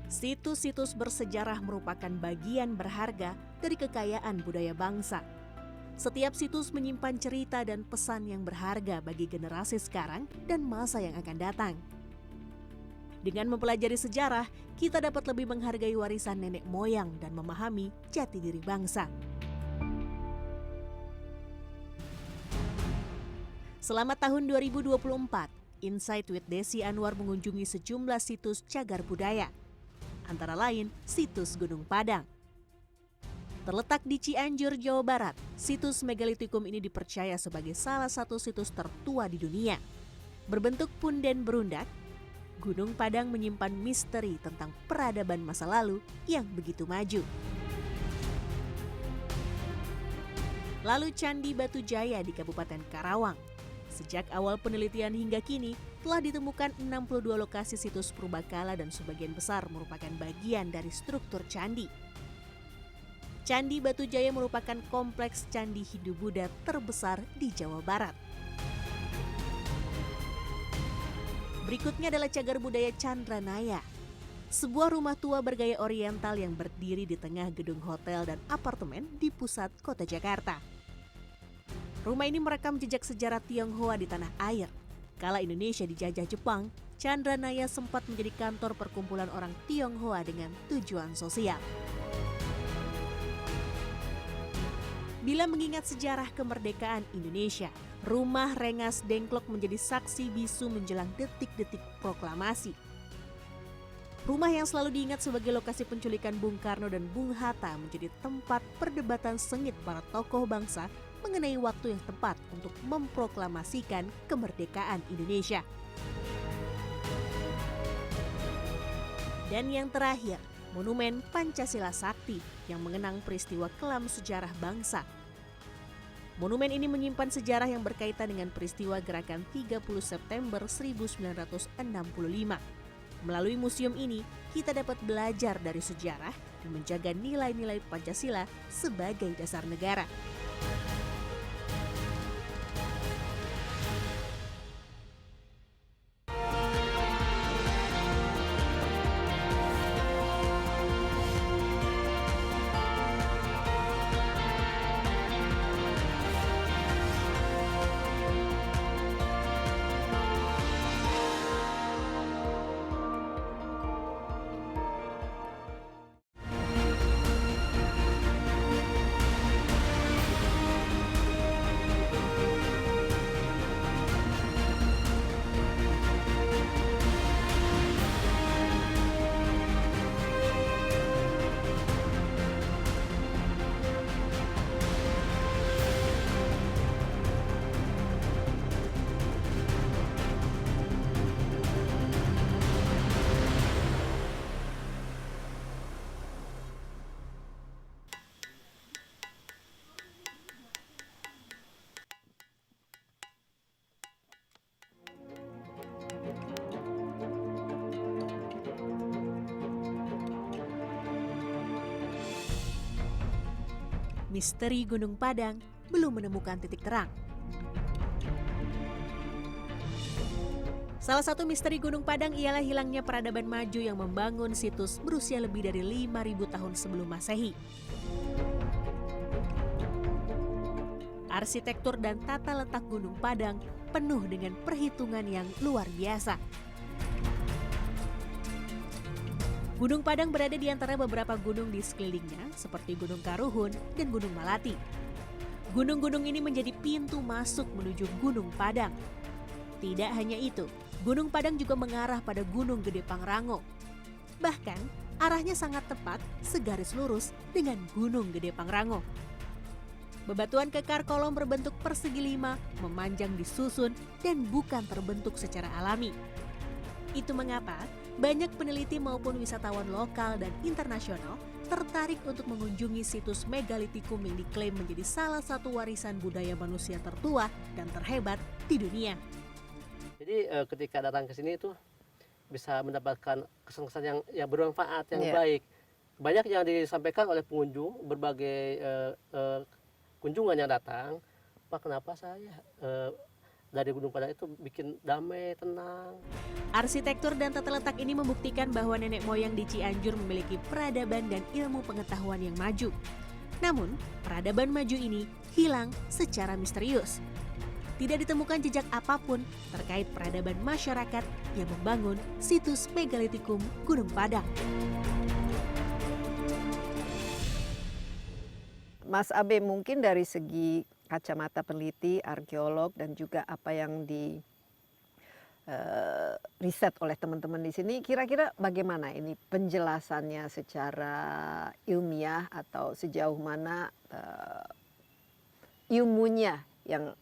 Situs-situs bersejarah merupakan bagian berharga dari kekayaan budaya bangsa. Setiap situs menyimpan cerita dan pesan yang berharga bagi generasi sekarang dan masa yang akan datang. Dengan mempelajari sejarah, kita dapat lebih menghargai warisan nenek moyang dan memahami jati diri bangsa. Selama tahun 2024, Insight with Desi Anwar mengunjungi sejumlah situs cagar budaya. Antara lain, situs Gunung Padang. Terletak di Cianjur, Jawa Barat, situs megalitikum ini dipercaya sebagai salah satu situs tertua di dunia. Berbentuk punden berundak, Gunung Padang menyimpan misteri tentang peradaban masa lalu yang begitu maju. Lalu Candi Batu Jaya di Kabupaten Karawang. Sejak awal penelitian hingga kini, telah ditemukan 62 lokasi situs purbakala dan sebagian besar merupakan bagian dari struktur candi. Candi Batu Jaya merupakan kompleks candi Hindu-Buddha terbesar di Jawa Barat. Berikutnya adalah cagar budaya Chandranaya, sebuah rumah tua bergaya oriental yang berdiri di tengah gedung hotel dan apartemen di pusat kota Jakarta. Rumah ini merekam jejak sejarah Tionghoa di tanah air. Kala Indonesia dijajah Jepang, Chandranaya sempat menjadi kantor perkumpulan orang Tionghoa dengan tujuan sosial. Bila mengingat sejarah kemerdekaan Indonesia, rumah Rengas Dengklok menjadi saksi bisu menjelang detik-detik proklamasi. Rumah yang selalu diingat sebagai lokasi penculikan Bung Karno dan Bung Hatta menjadi tempat perdebatan sengit para tokoh bangsa mengenai waktu yang tepat untuk memproklamasikan kemerdekaan Indonesia. Dan yang terakhir, Monumen Pancasila Sakti yang mengenang peristiwa kelam sejarah bangsa. Monumen ini menyimpan sejarah yang berkaitan dengan peristiwa gerakan 30 September 1965. Melalui museum ini, kita dapat belajar dari sejarah dan menjaga nilai-nilai Pancasila sebagai dasar negara. Misteri Gunung Padang belum menemukan titik terang. Salah satu misteri Gunung Padang ialah hilangnya peradaban maju yang membangun situs berusia lebih dari 5.000 tahun sebelum Masehi. Arsitektur dan tata letak Gunung Padang penuh dengan perhitungan yang luar biasa. Gunung Padang berada di antara beberapa gunung di sekelilingnya seperti Gunung Karuhun dan Gunung Malati. Gunung-gunung ini menjadi pintu masuk menuju Gunung Padang. Tidak hanya itu, Gunung Padang juga mengarah pada Gunung Gede Pangrango. Bahkan, arahnya sangat tepat segaris lurus dengan Gunung Gede Pangrango. Bebatuan kekar kolom berbentuk persegi lima memanjang disusun dan bukan terbentuk secara alami. Itu mengapa banyak peneliti maupun wisatawan lokal dan internasional tertarik untuk mengunjungi situs megalitikum yang diklaim menjadi salah satu warisan budaya manusia tertua dan terhebat di dunia. Jadi ketika datang ke sini itu bisa mendapatkan kesan-kesan yang bermanfaat, yang baik. Banyak yang disampaikan oleh pengunjung, berbagai kunjungan yang datang, Pak, kenapa saya dari Gunung Padang itu bikin damai, tenang. Arsitektur dan tata letak ini membuktikan bahwa nenek moyang di Cianjur memiliki peradaban dan ilmu pengetahuan yang maju. Namun, peradaban maju ini hilang secara misterius. Tidak ditemukan jejak apapun terkait peradaban masyarakat yang membangun situs megalitikum Gunung Padang. Mas Abe, mungkin dari segi kacamata peneliti, arkeolog, dan juga apa yang di riset oleh teman-teman di sini, kira-kira bagaimana ini penjelasannya secara ilmiah atau sejauh mana ilmunya yang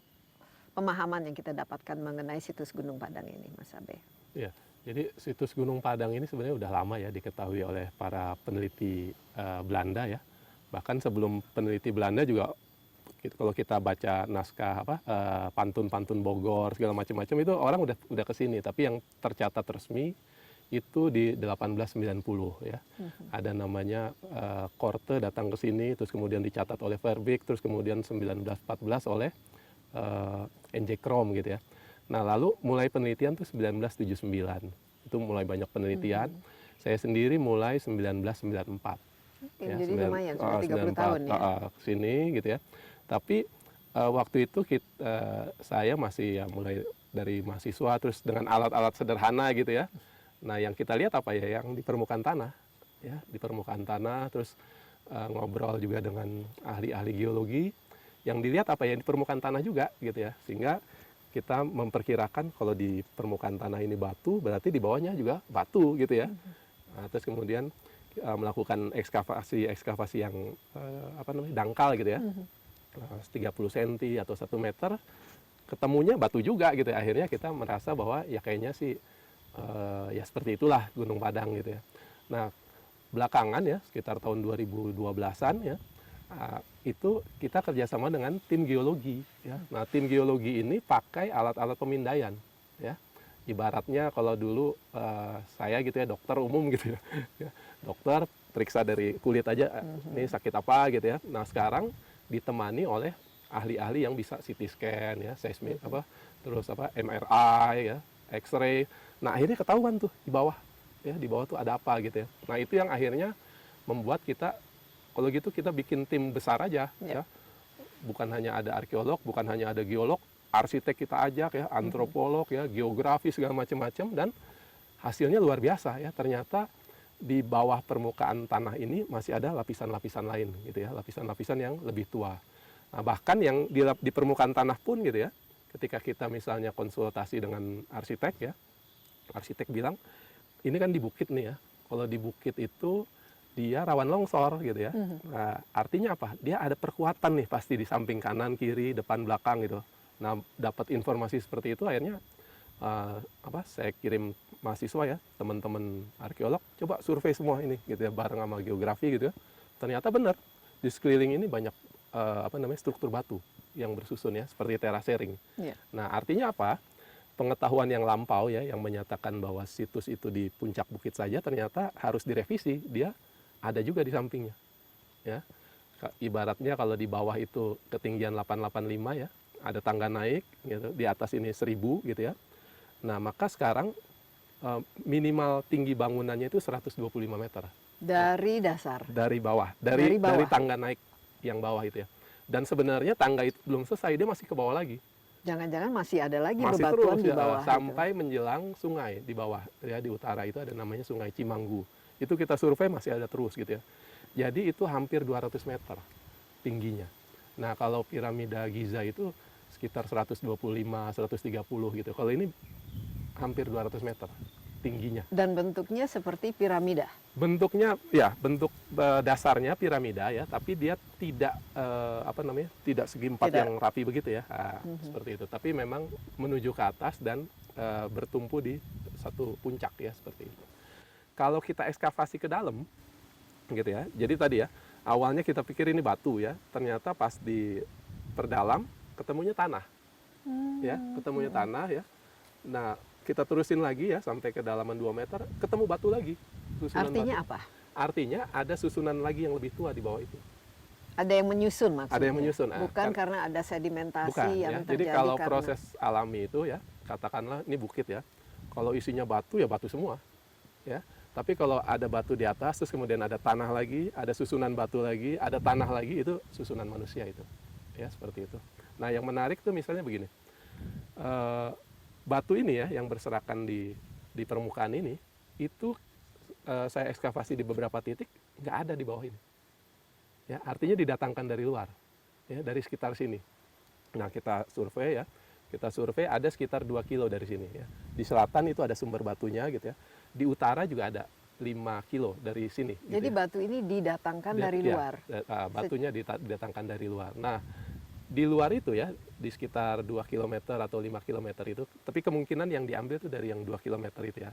pemahaman yang kita dapatkan mengenai situs Gunung Padang ini, Mas Abe? Ya, jadi situs Gunung Padang ini sebenarnya udah lama ya diketahui oleh para peneliti Belanda ya. Bahkan sebelum peneliti Belanda juga kalau kita baca naskah pantun-pantun Bogor segala macam-macam itu orang udah kesini. Tapi yang tercatat resmi itu di 1890 ya. Ada namanya Korte datang ke sini, terus kemudian dicatat oleh Verbeek, terus kemudian 1914 oleh N.J. Krom gitu ya. Nah lalu mulai penelitian tuh 1979 itu mulai banyak penelitian. Saya sendiri mulai 1994. Ya, jadi lumayan, sudah 30 tahun ya. Kesini gitu ya. Tapi waktu itu saya masih ya mulai dari mahasiswa terus dengan alat-alat sederhana gitu ya. Nah yang kita lihat apa ya, yang di permukaan tanah ya, di permukaan tanah, terus ngobrol juga dengan ahli-ahli geologi. Yang dilihat apa ya, di permukaan tanah juga gitu ya. Sehingga kita memperkirakan kalau di permukaan tanah ini batu, berarti di bawahnya juga batu gitu ya. Nah, terus kemudian melakukan ekskavasi yang dangkal gitu ya, 30 cm atau 1 meter, ketemunya batu juga gitu ya. Akhirnya kita merasa bahwa ya kayaknya sih ya seperti itulah Gunung Padang gitu ya. Nah belakangan ya sekitar tahun 2012-an ya, itu kita kerjasama dengan tim geologi ya. Nah tim geologi ini pakai alat-alat pemindaian ya. Ibaratnya kalau dulu saya gitu ya, dokter umum gitu ya, dokter periksa dari kulit aja, ini sakit apa gitu ya. Nah sekarang ditemani oleh ahli-ahli yang bisa CT scan ya, seismik terus MRI ya, X-ray. Nah akhirnya ketahuan tuh di bawah ya, di bawah tuh ada apa gitu ya. Nah itu yang akhirnya membuat kita, kalau gitu kita bikin tim besar aja ya. Bukan hanya ada arkeolog, bukan hanya ada geolog, arsitek kita ajak ya, antropolog ya, geografi segala macam-macam, dan hasilnya luar biasa ya. Ternyata di bawah permukaan tanah ini masih ada lapisan-lapisan lain gitu ya, lapisan-lapisan yang lebih tua. Nah, bahkan yang di permukaan tanah pun gitu ya, ketika kita misalnya konsultasi dengan arsitek ya, arsitek bilang ini kan di bukit nih ya. Kalau di bukit itu dia rawan longsor gitu ya. Nah, artinya apa? Dia ada perkuatan nih pasti di samping kanan, kiri, depan, belakang gitu. Nah, dapat informasi seperti itu akhirnya saya kirim mahasiswa ya, teman-teman arkeolog, coba survei semua ini gitu ya, bareng sama geografi gitu ya. Ternyata benar di sekeliling ini banyak struktur batu yang bersusun ya, seperti terasering. Nah, artinya apa? Pengetahuan yang lampau ya, yang menyatakan bahwa situs itu di puncak bukit saja, ternyata harus direvisi. Dia ada juga di sampingnya. Ya, ibaratnya kalau di bawah itu ketinggian 885 ya, ada tangga naik gitu, di atas ini 1000 gitu ya. Nah, maka sekarang minimal tinggi bangunannya itu 125 meter. Dari dasar? Dari bawah. Dari tangga naik yang bawah itu ya. Dan sebenarnya tangga itu belum selesai, dia masih ke bawah lagi. Jangan-jangan masih ada lagi masih bebatuan terus, di bawah. sampai menjelang sungai di bawah. Ya, di utara itu ada namanya Sungai Cimanggu. Itu kita survei masih ada terus gitu ya. Jadi itu hampir 200 meter tingginya. Nah, kalau piramida Giza itu sekitar 125, 130 gitu. Kalau ini hampir 200 meter tingginya. Dan bentuknya seperti piramida? Bentuknya, ya bentuk dasarnya piramida ya, tapi dia tidak tidak segi empat yang rapi begitu ya. Nah, seperti itu. Tapi memang menuju ke atas dan bertumpu di satu puncak ya, seperti itu. Kalau kita ekskavasi ke dalam, gitu ya. Jadi tadi ya, awalnya kita pikir ini batu ya, ternyata pas di perdalam ketemunya tanah, ya, ketemunya tanah ya. Nah, kita terusin lagi ya sampai kedalaman 2 meter, ketemu batu lagi. Artinya apa? Artinya ada susunan lagi yang lebih tua di bawah itu. Ada yang menyusun maksudnya? Ada yang menyusun. Bukan karena ada sedimentasi Bukan, yang ya. terjadi. Jadi kalau karena... proses alami itu ya, katakanlah ini bukit ya, kalau isinya batu ya batu semua, ya. Tapi kalau ada batu di atas, terus kemudian ada tanah lagi, ada susunan batu lagi, ada tanah lagi, itu susunan manusia itu, ya seperti itu. Nah yang menarik tuh misalnya begini, batu ini ya yang berserakan di permukaan ini, itu saya ekskavasi di beberapa titik nggak ada di bawah ini. Ya, artinya didatangkan dari luar, ya, dari sekitar sini. Nah, kita survei ada sekitar 2 kilo dari sini. Ya. Di selatan itu ada sumber batunya, gitu ya. Di utara juga ada 5 kilo dari sini. Jadi gitu ya. batu ini didatangkan dari luar? Batunya didatangkan dari luar. Nah, di luar itu ya, di sekitar 2 km atau 5 km itu, tapi kemungkinan yang diambil itu dari yang 2 km itu ya.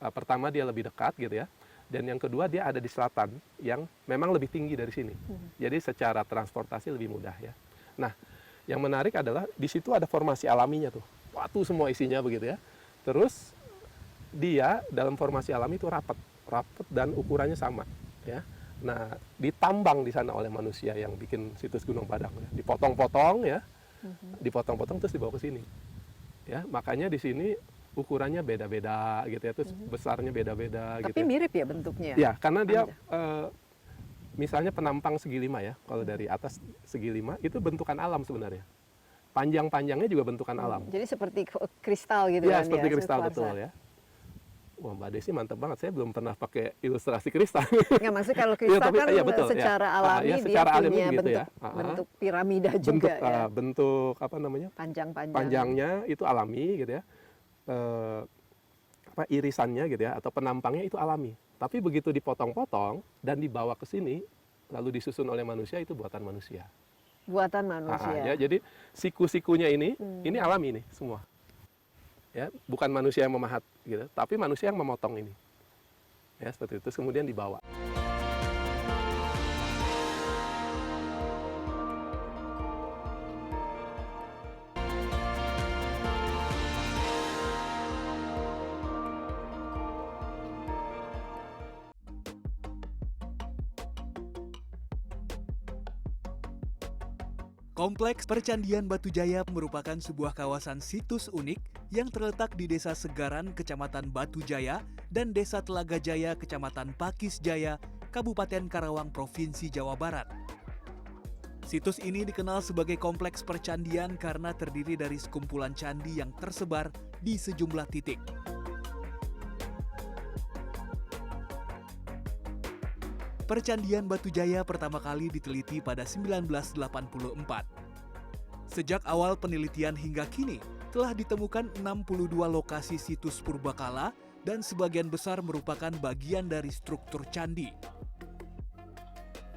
Pertama dia lebih dekat gitu ya. Dan yang kedua dia ada di selatan yang memang lebih tinggi dari sini. Jadi secara transportasi lebih mudah ya. Nah, yang menarik adalah di situ ada formasi alaminya tuh. Batu semua isinya begitu ya. Terus dia dalam formasi alami itu rapat dan ukurannya sama ya. Nah, ditambang di sana oleh manusia yang bikin situs Gunung Padang ya. Dipotong-potong ya. Dipotong-potong terus dibawa ke sini. Ya, makanya di sini ukurannya beda-beda gitu ya, terus besarnya beda-beda gitu. Tapi mirip ya bentuknya? Ya, karena dia misalnya penampang segi 5 ya, kalau dari atas segi 5 itu bentukan alam sebenarnya. Panjang-panjangnya juga bentukan alam. Jadi seperti kristal gitu Ya, kan seperti ya? kristal betul ya. Wah, Mbak Desi mantap banget, saya belum pernah pakai ilustrasi kristal. Nggak, maksudnya kalau kristal tapi, kan betul, secara ya. alami Ya, dia secara alami punya gitu bentuk, ya. bentuk piramida juga ya? Bentuk apa namanya? Panjangnya itu alami gitu ya. Irisannya gitu ya atau penampangnya itu alami. Tapi begitu dipotong-potong dan dibawa ke sini lalu disusun oleh manusia, itu buatan manusia. Buatan manusia. Ya, jadi siku-sikunya ini alami nih semua. Ya, bukan manusia yang memahat gitu, tapi manusia yang memotong ini. Ya, seperti itu kemudian dibawa. Kompleks Percandian Batujaya merupakan sebuah kawasan situs unik yang terletak di Desa Segaran, Kecamatan Batujaya, dan Desa Telaga Jaya, Kecamatan Pakis Jaya, Kabupaten Karawang, Provinsi Jawa Barat. Situs ini dikenal sebagai kompleks percandian karena terdiri dari sekumpulan candi yang tersebar di sejumlah titik. Percandian Batujaya pertama kali diteliti pada 1984. Sejak awal penelitian hingga kini, telah ditemukan 62 lokasi situs purbakala dan sebagian besar merupakan bagian dari struktur candi.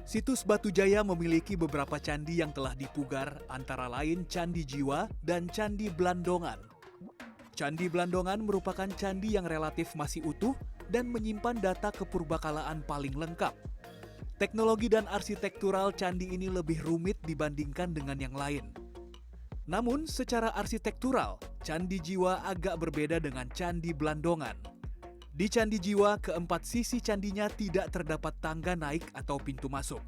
Situs Batujaya memiliki beberapa candi yang telah dipugar, antara lain Candi Jiwa dan Candi Blandongan. Candi Blandongan merupakan candi yang relatif masih utuh dan menyimpan data kepurbakalaan paling lengkap. Teknologi dan arsitektural candi ini lebih rumit dibandingkan dengan yang lain. Namun, secara arsitektural, Candi Jiwa agak berbeda dengan Candi Blandongan. Di Candi Jiwa, keempat sisi candinya tidak terdapat tangga naik atau pintu masuk.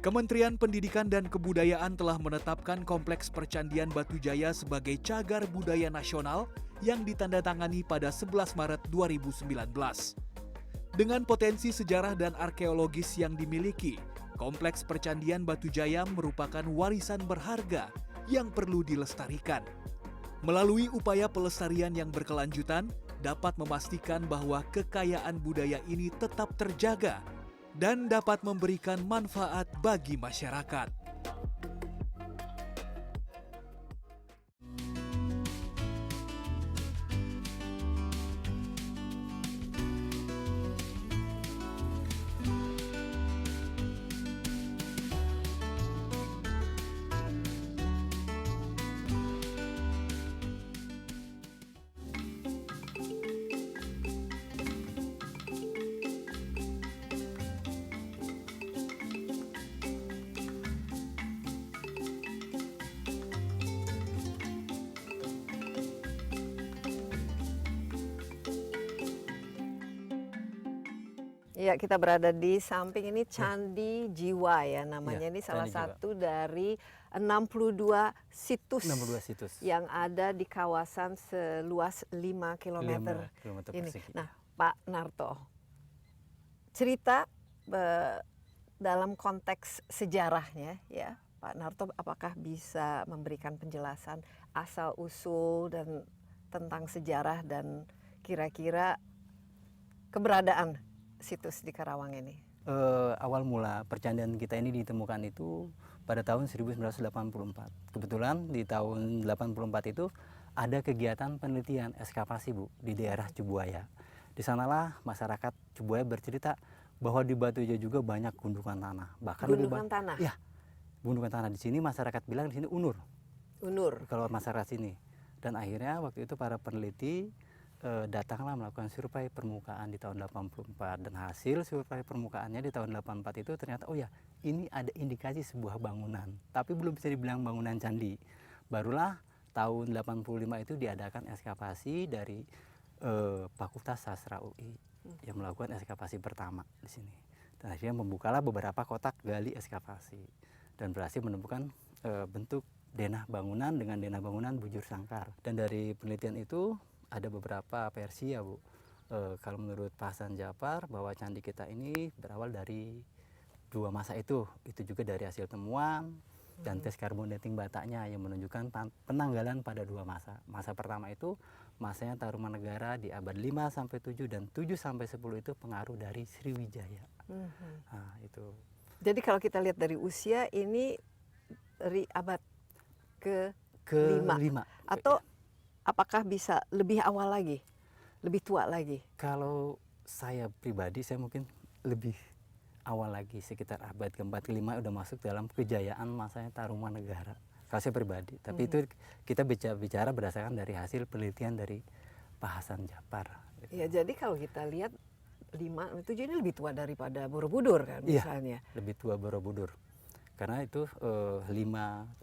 Kementerian Pendidikan dan Kebudayaan telah menetapkan Kompleks Percandian Batujaya sebagai Cagar Budaya Nasional yang ditandatangani pada 11 Maret 2019. Dengan potensi sejarah dan arkeologis yang dimiliki, Kompleks Percandian Batujaya merupakan warisan berharga yang perlu dilestarikan. Melalui upaya pelestarian yang berkelanjutan, dapat memastikan bahwa kekayaan budaya ini tetap terjaga dan dapat memberikan manfaat bagi masyarakat. Iya, kita berada di samping ini Candi Jiwa ya namanya. Iya, Ini salah Candi Jiwa. satu dari 62 situs 62 situs. yang ada di kawasan seluas 5 km 5 kilometer ini. persegi. Nah, Pak Narto, cerita dalam konteks sejarahnya ya, Pak Narto apakah bisa memberikan penjelasan asal usul dan tentang sejarah dan kira-kira keberadaan situs di Karawang ini? Awal mula percandian kita ini ditemukan itu pada tahun 1984. Kebetulan di tahun 84 itu ada kegiatan penelitian ekskavasi, Bu, di daerah Cibuaya. Di sanalah masyarakat Cibuaya bercerita bahwa di Batuja juga banyak gundukan tanah. Bahkan Gundukan tanah? Ya, gundukan tanah di sini masyarakat bilang di sini unur. Unur. Kalau masyarakat sini. Dan akhirnya waktu itu para peneliti datanglah melakukan survei permukaan di tahun 84, dan hasil survei permukaannya di tahun 84 itu ternyata oh ya, ini ada indikasi sebuah bangunan, tapi belum bisa dibilang bangunan candi. Barulah tahun 85 itu diadakan ekskavasi dari Fakultas Sastra UI yang melakukan ekskavasi pertama di sini. Dan akhirnya membukalah beberapa kotak gali ekskavasi dan berhasil menemukan bentuk denah bangunan dengan denah bangunan bujur sangkar. Dan dari penelitian itu ada beberapa versi ya, Bu. Kalau menurut Pak Hasan Djafar bahwa candi kita ini berawal dari 2 masa itu juga dari hasil temuan dan tes karbon dating Bataknya yang menunjukkan penanggalan pada 2 masa. Masa pertama itu masanya Tarumanegara di abad 5 sampai 7 dan 7 sampai 10 itu pengaruh dari Sriwijaya. Nah, itu. Jadi kalau kita lihat dari usia ini dari abad ke-5 atau apakah bisa lebih awal lagi, lebih tua lagi? Kalau saya pribadi, saya mungkin lebih awal lagi, sekitar abad ke-4 ke-5 udah masuk dalam kejayaan masanya Tarumanegara. Kalau saya pribadi, tapi itu kita bicara berdasarkan dari hasil penelitian dari Pak Hasan Djafar. Ya, jadi kalau kita lihat 5, 7 ini lebih tua daripada Borobudur kan misalnya. Iya, lebih tua Borobudur. Karena itu 5,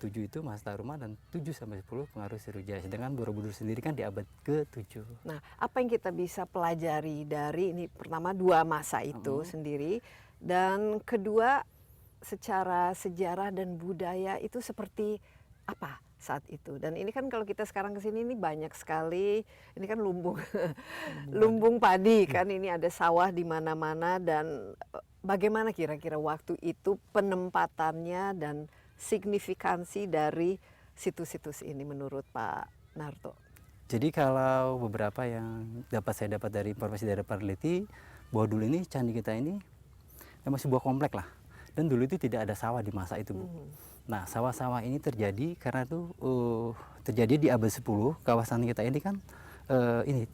7 itu Mas Taruma dan 7 sampai 10 pengaruh Sriwijaya. Sedangkan Borobudur sendiri kan di abad ke-7. Nah, apa yang kita bisa pelajari dari ini pertama 2 masa itu sendiri, dan kedua secara sejarah dan budaya itu seperti apa saat itu? Dan ini kan kalau kita sekarang ke sini ini banyak sekali, ini kan lumbung padi kan, ini ada sawah di mana-mana, dan bagaimana kira-kira waktu itu penempatannya dan signifikansi dari situs-situs ini menurut Pak Narto? Jadi kalau beberapa yang saya dapat dari informasi dari peneliti, bahwa dulu ini candi kita ini memang sebuah komplek lah. Dan dulu itu tidak ada sawah di masa itu, Bu. Nah, sawah-sawah ini terjadi karena itu terjadi di abad 10, kawasan kita ini kan ini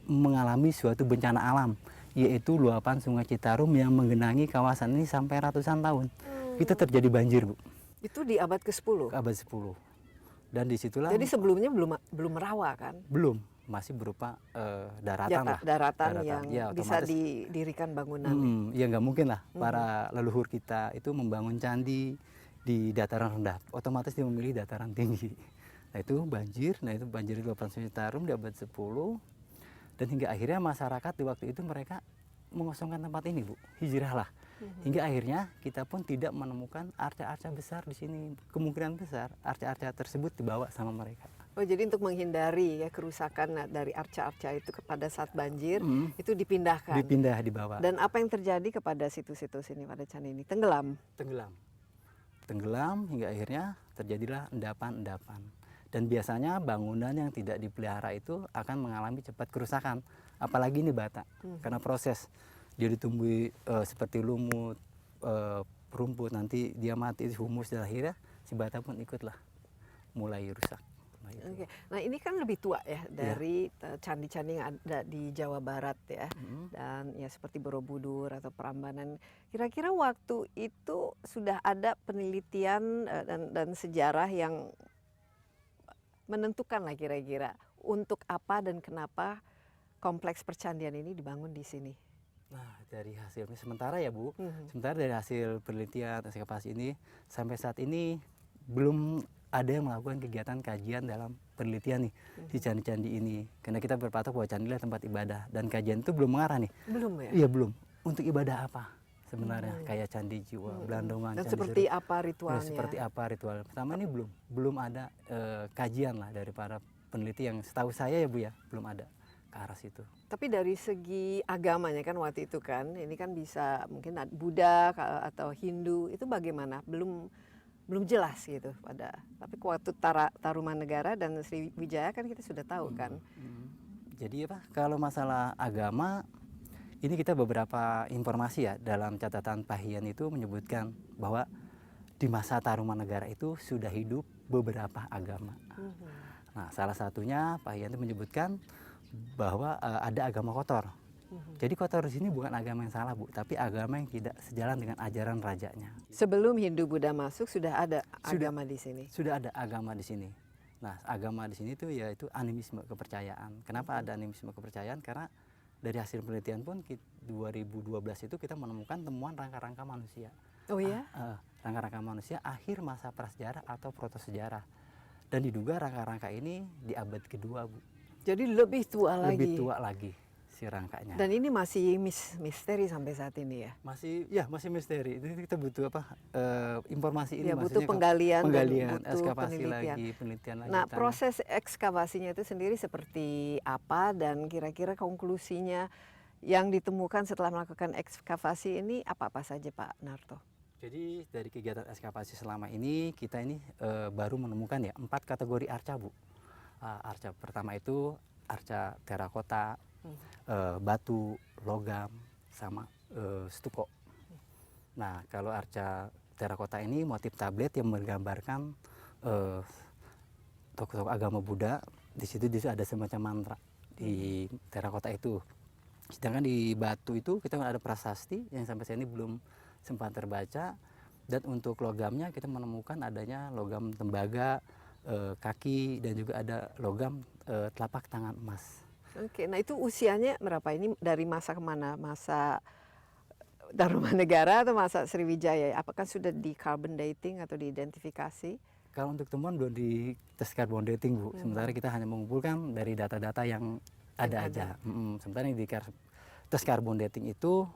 mengalami suatu bencana alam, yaitu luapan Sungai Citarum yang menggenangi kawasan ini sampai ratusan tahun. Itu terjadi banjir, Bu. Itu di abad ke-10? Abad 10. Dan disitulah... Jadi sebelumnya belum rawa kan? Belum, masih berupa daratan lah. Daratan yang ya, bisa didirikan bangunan. Ya nggak mungkin lah para leluhur kita itu membangun candi di dataran rendah. Otomatis dia memilih dataran tinggi. Nah itu banjir di luapan Sungai Citarum di abad 10. Dan hingga akhirnya masyarakat di waktu itu mereka mengosongkan tempat ini, Bu. Hijrah lah. Hingga akhirnya kita pun tidak menemukan arca-arca besar di sini. Kemungkinan besar arca-arca tersebut dibawa sama mereka. Oh, jadi untuk menghindari ya kerusakan dari arca-arca itu pada saat banjir, itu dipindahkan. Dibawa. Dan apa yang terjadi kepada situs-situs ini pada candi ini? Tenggelam. Tenggelam hingga akhirnya terjadilah endapan-endapan. Dan biasanya bangunan yang tidak dipelihara itu akan mengalami cepat kerusakan. Apalagi ini bata, karena proses dia ditumbuhi seperti lumut, rumput, nanti dia mati, humus, dan akhirnya si bata pun ikutlah mulai rusak. Oke. Nah ini kan lebih tua ya dari candi-candi yang ada di Jawa Barat ya, dan ya seperti Borobudur atau Prambanan. Kira-kira waktu itu sudah ada penelitian dan sejarah yang menentukan lah kira-kira untuk apa dan kenapa kompleks percandian ini dibangun di sini. Nah, dari hasilnya sementara ya, Bu, sementara dari hasil penelitian ekskavasi ini sampai saat ini belum ada yang melakukan kegiatan kajian dalam penelitian nih di candi-candi ini. Karena kita berpatok bahwa candi adalah tempat ibadah dan kajian itu belum mengarah nih. Belum ya? Iya, belum. untuk ibadah apa sebenarnya, kayak Candi Jiwa, Blandongan, Dan Candi seperti Suruh. apa ritualnya? Seperti apa ritual? Pertama ini belum ada kajian lah dari para peneliti yang setahu saya ya Bu ya, belum ada ke arah situ. Tapi dari segi agamanya kan waktu itu kan, ini kan bisa mungkin Buddha atau Hindu, itu bagaimana? Belum jelas gitu pada. Tapi waktu Tarumanegara dan Sriwijaya kan kita sudah tahu kan. Jadi apa? Kalau masalah agama, ini kita beberapa informasi ya dalam catatan Pahian itu menyebutkan bahwa di masa Tarumanegara itu sudah hidup beberapa agama. Nah, salah satunya Pahian itu menyebutkan bahwa ada agama kotor. Jadi kotor di sini bukan agama yang salah Bu, tapi agama yang tidak sejalan dengan ajaran rajanya. Sebelum Hindu Buddha masuk sudah ada agama di sini. Sudah ada agama di sini. Nah, agama di sini tuh yaitu animisme kepercayaan. Kenapa ada animisme kepercayaan? Karena dari hasil penelitian pun 2012 itu kita menemukan temuan rangka-rangka manusia. Oh ya? Rangka-rangka manusia akhir masa prasejarah atau protosejarah. Dan diduga rangka-rangka ini di abad kedua Bu. Jadi lebih tua lagi. Lebih tua lagi si rangkanya. Dan ini masih misteri sampai saat ini ya? Masih misteri. Itu kita butuh apa? Informasi ini Ya, butuh maksudnya penggalian penggalian, butuh ekskavasi penelitian. lagi, penelitian lagi. Nah, tanah. proses ekskavasinya itu sendiri seperti apa dan kira-kira konklusinya yang ditemukan setelah melakukan ekskavasi ini apa-apa saja Pak Narto? Jadi dari kegiatan ekskavasi selama ini kita ini baru menemukan ya 4 kategori arca Bu. Arca pertama itu arca terakota, batu, logam, sama stuko. Nah, kalau arca terakota ini motif tablet yang menggambarkan tokoh-tokoh agama Buddha. Di situ ada semacam mantra di terakota itu. Sedangkan di batu itu kita ada prasasti yang sampai saat ini belum sempat terbaca. Dan untuk logamnya kita menemukan adanya logam tembaga, kaki, dan juga ada logam telapak tangan emas. Oke, nah itu usianya berapa? Ini dari masa kemana? Masa Tarumanegara atau masa Sriwijaya? Apakah sudah di carbon dating atau diidentifikasi? Kalau untuk temuan belum di tes carbon dating Bu. Sementara kita hanya mengumpulkan dari data-data yang ada aja. Sementara yang di tes carbon dating itu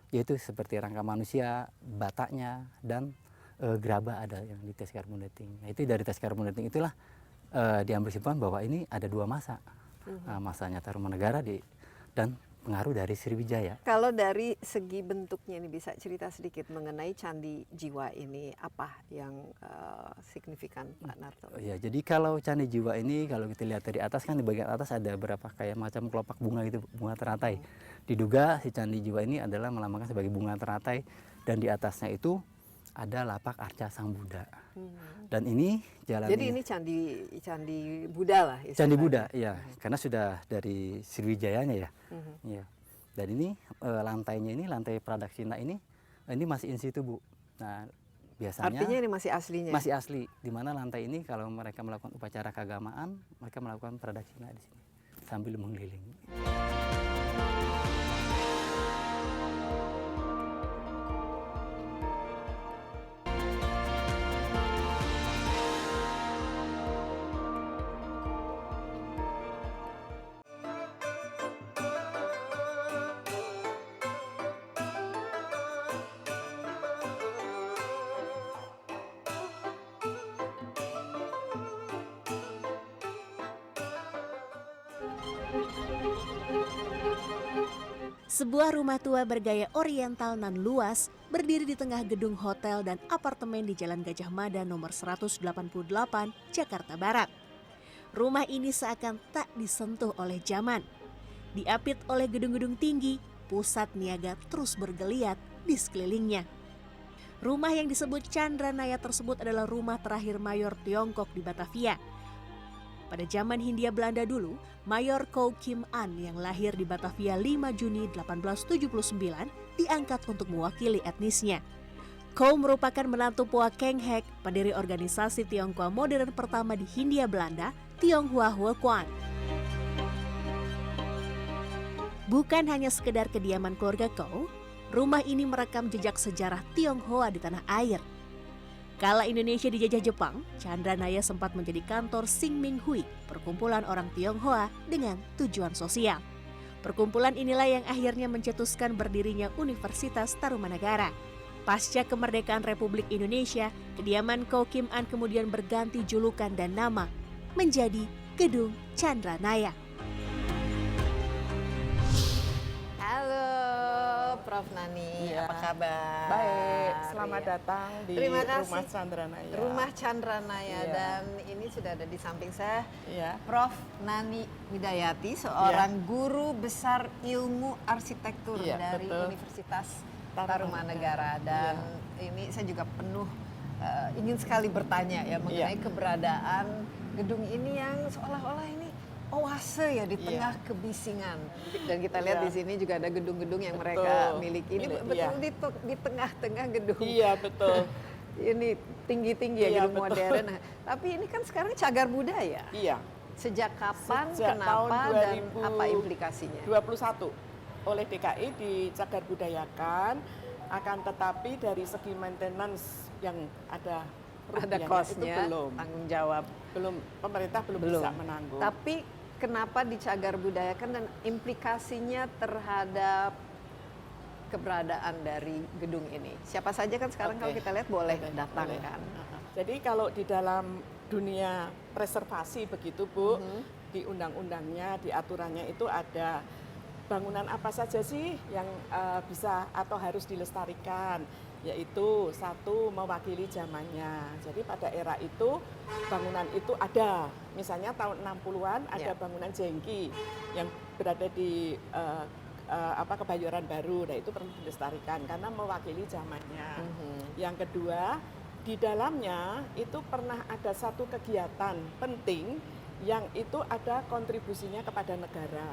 yaitu seperti rangka manusia, bataknya, dan gerabah ada yang di tes carbon dating. Nah, itu dari tes carbon dating itulah diambil simpulan bahwa ini ada 2 masa. Masanya Tarumanegara dan pengaruh dari Sriwijaya. Kalau dari segi bentuknya ini bisa cerita sedikit mengenai Candi Jiwa ini, apa yang signifikan Pak Narto? Ya, jadi kalau Candi Jiwa ini kalau kita lihat dari atas kan di bagian atas ada berapa kayak macam kelopak bunga gitu, bunga teratai. Diduga si Candi Jiwa ini adalah melambangkan sebagai bunga teratai dan di atasnya itu ada lapak arca Sang Buddha. Dan ini jalan. Jadi ini candi Buddha lah istilahnya. Candi Buddha, ya, karena sudah dari Sriwijayanya ya. Ya. Dan ini lantainya ini lantai Pradaksina ini masih in situ Bu. Nah, biasanya artinya ini masih aslinya. masih asli. Di mana lantai ini kalau mereka melakukan upacara keagamaan, mereka melakukan Pradaksina di sini sambil mengelilingi. Sebuah rumah tua bergaya oriental nan luas berdiri di tengah gedung hotel dan apartemen di Jalan Gajah Mada nomor 188, Jakarta Barat. Rumah ini seakan tak disentuh oleh zaman. Diapit oleh gedung-gedung tinggi, pusat niaga terus bergeliat di sekelilingnya. Rumah yang disebut Chandranaya tersebut adalah rumah terakhir Mayor Tiongkok di Batavia. Pada zaman Hindia Belanda dulu, Mayor Kou Kim An yang lahir di Batavia 5 Juni 1879 diangkat untuk mewakili etnisnya. Kou merupakan menantu Poa Keng Hek, pendiri organisasi Tionghoa modern pertama di Hindia Belanda, Tionghoa Huakuan. Bukan hanya sekedar kediaman keluarga Kou, rumah ini merekam jejak sejarah Tionghoa di tanah air. Kala Indonesia dijajah Jepang, Chandranaya sempat menjadi kantor Sing Ming Hui, perkumpulan orang Tionghoa dengan tujuan sosial. Perkumpulan inilah yang akhirnya mencetuskan berdirinya Universitas Tarumanagara. Pasca kemerdekaan Republik Indonesia, kediaman Chow Kim An kemudian berganti julukan dan nama menjadi Gedung Chandranaya. Halo Prof. Nani, Iya. apa kabar? Baik, selamat Iya. datang di Terima kasih. Rumah Chandranaya. Rumah Chandranaya, Iya. dan ini sudah ada di samping saya Iya. Prof. Nani Widayati, seorang guru besar ilmu arsitektur Iya, dari betul. Universitas Tarumanegara. Tarumanegara, dan ini saya juga penuh ingin sekali bertanya ya mengenai Iya. keberadaan gedung ini yang seolah-olah ini oase ya di Iya. tengah kebisingan. Dan kita lihat Iya. di sini juga ada gedung-gedung yang Betul. mereka miliki. Ini Milik, betul iya. di tengah-tengah gedung. Iya, betul. Ini tinggi-tinggi ya Iya, gedung betul. modern. Nah, tapi ini kan sekarang cagar budaya. Iya. Sejak kapan, Sejak tahun kenapa, dan 2000. apa implikasinya? 21 oleh DKI dicagar budayakan, akan tetapi dari segi maintenance yang ada Ada rupiahnya cost-nya, itu belum, tanggung jawab. pemerintah belum bisa menanggung. Tapi kenapa dicagar budayakan dan implikasinya terhadap keberadaan dari gedung ini? Siapa saja kan sekarang Oke. kalau kita lihat boleh Oke, datang boleh. kan? Jadi kalau di dalam dunia preservasi begitu Bu, di undang-undangnya, di aturannya itu ada bangunan apa saja sih yang bisa atau harus dilestarikan, yaitu satu, mewakili zamannya. Jadi pada era itu bangunan itu ada, misalnya tahun 60-an ada Ya. bangunan jengki yang berada di Kebayoran Baru, nah itu perlu dilestarikan karena mewakili zamannya. Yang kedua, di dalamnya itu pernah ada satu kegiatan penting yang itu ada kontribusinya kepada negara.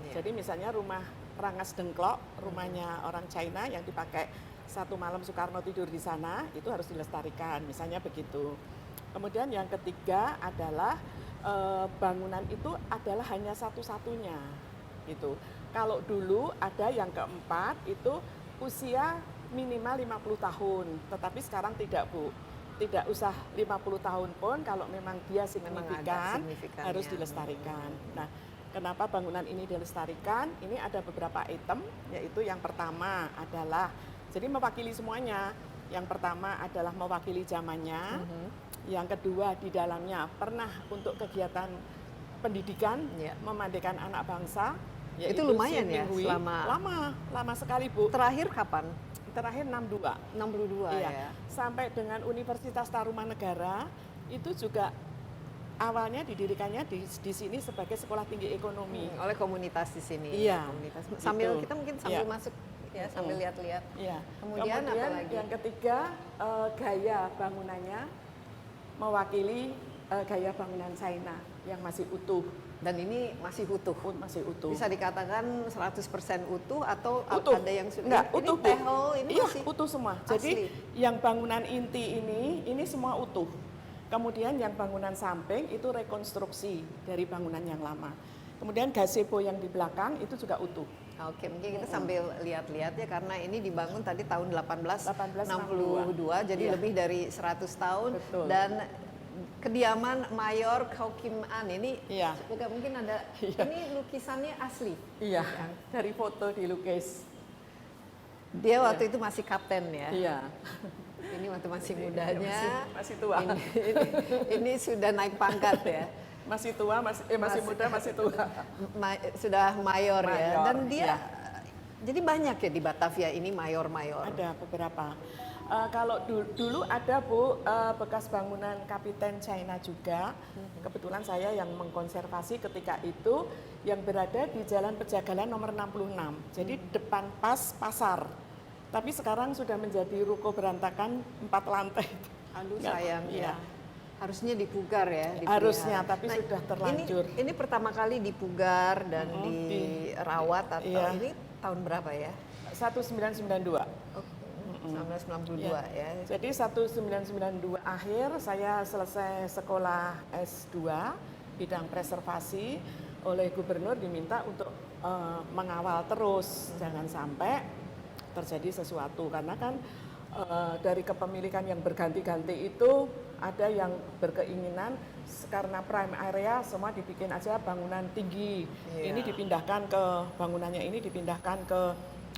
Ya. Jadi misalnya rumah Rangas Dengklok, rumahnya orang China yang dipakai satu malam Soekarno tidur di sana, itu harus dilestarikan, misalnya begitu. Kemudian yang ketiga adalah bangunan itu adalah hanya satu-satunya, gitu. Kalau dulu ada yang keempat itu usia minimal 50 tahun, tetapi sekarang tidak Bu. Tidak usah 50 tahun pun, kalau memang dia Memang ada signifikan signifikannya. harus dilestarikan. Nah, kenapa bangunan ini dilestarikan? Ini ada beberapa item, yaitu yang pertama adalah, jadi mewakili semuanya. Yang pertama adalah mewakili zamannya. Yang kedua, di dalamnya pernah untuk kegiatan pendidikan, Ya. memandikan anak bangsa. Itu yaitu lumayan ya, Sinlinghui. lama sekali Bu. Terakhir kapan? Terakhir 62. 62 Iya. ya. Sampai dengan Universitas Tarumanegara itu juga awalnya didirikannya di sini sebagai sekolah tinggi ekonomi. Oleh komunitas di sini. Iya, Komunitas. Sambil gitu. kita mungkin sambil Iya. masuk ya, sambil lihat-lihat. Iya. Kemudian apa lagi? yang ketiga gaya bangunannya mewakili gaya bangunan China yang masih utuh. Dan ini masih utuh. Masih utuh. Bisa dikatakan 100% utuh atau Utuh. ada yang sudah Enggak, ini utuh, Bu. tehel ini Iya, masih utuh semua. asli. Jadi yang bangunan inti ini semua utuh. Kemudian yang bangunan samping itu rekonstruksi dari bangunan yang lama. Kemudian gazebo yang di belakang itu juga utuh. Oke, mungkin kita sambil lihat-lihat ya, karena ini dibangun tadi tahun 1862. jadi Iya. lebih dari 100 tahun. Betul. Dan kediaman Mayor Chow Kim An ini Iya. juga mungkin ada, Iya. ini lukisannya asli. Iya, dari foto dilukis. Dia waktu itu masih kapten ya. Iya. Ini waktu masih mudanya. Masih tua. Ini sudah naik pangkat ya. Masih tua, masih muda, masih tua. Sudah mayor ya. Mayor, Dan dia iya. jadi banyak ya di Batavia ini mayor-mayor. Ada beberapa. Kalau dulu ada Bu, bekas bangunan Kapiten China juga. Kebetulan saya yang mengkonservasi ketika itu, yang berada di Jalan Pejagalan nomor 66. Jadi depan pas pasar. Tapi sekarang sudah menjadi ruko berantakan 4 lantai. Aduh Nggak, sayang iya. ya. Harusnya dipugar ya. dipelihara. Harusnya, tapi sudah terlanjur. Ini pertama kali dipugar dan dirawat atau iya. ini tahun berapa ya? 1992. 1992 ya. Jadi 1992 akhir saya selesai sekolah S2 bidang preservasi, oleh gubernur diminta untuk mengawal terus, jangan sampai terjadi sesuatu, karena kan dari kepemilikan yang berganti-ganti itu ada yang berkeinginan karena prime area semua dibikin aja bangunan tinggi. Iya. Ini dipindahkan ke bangunannya ini dipindahkan ke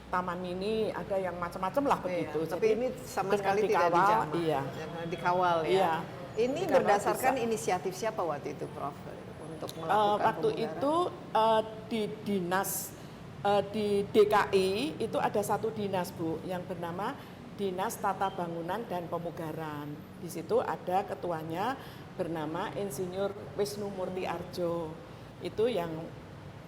taman mini, ada yang macam-macam lah begitu. Iya, tapi ini sama dengan sekali tidak dikawal, dijamah, iya. dikawal ya. Iya. Ini Dikawal berdasarkan bisa. inisiatif siapa waktu itu, Prof? Untuk melakukan Waktu pemugaran? itu di dinas di DKI itu ada satu dinas Bu yang bernama Dinas Tata Bangunan dan Pemugaran. Di situ ada ketuanya bernama Insinyur Wisnu Murti Arjo. Itu yang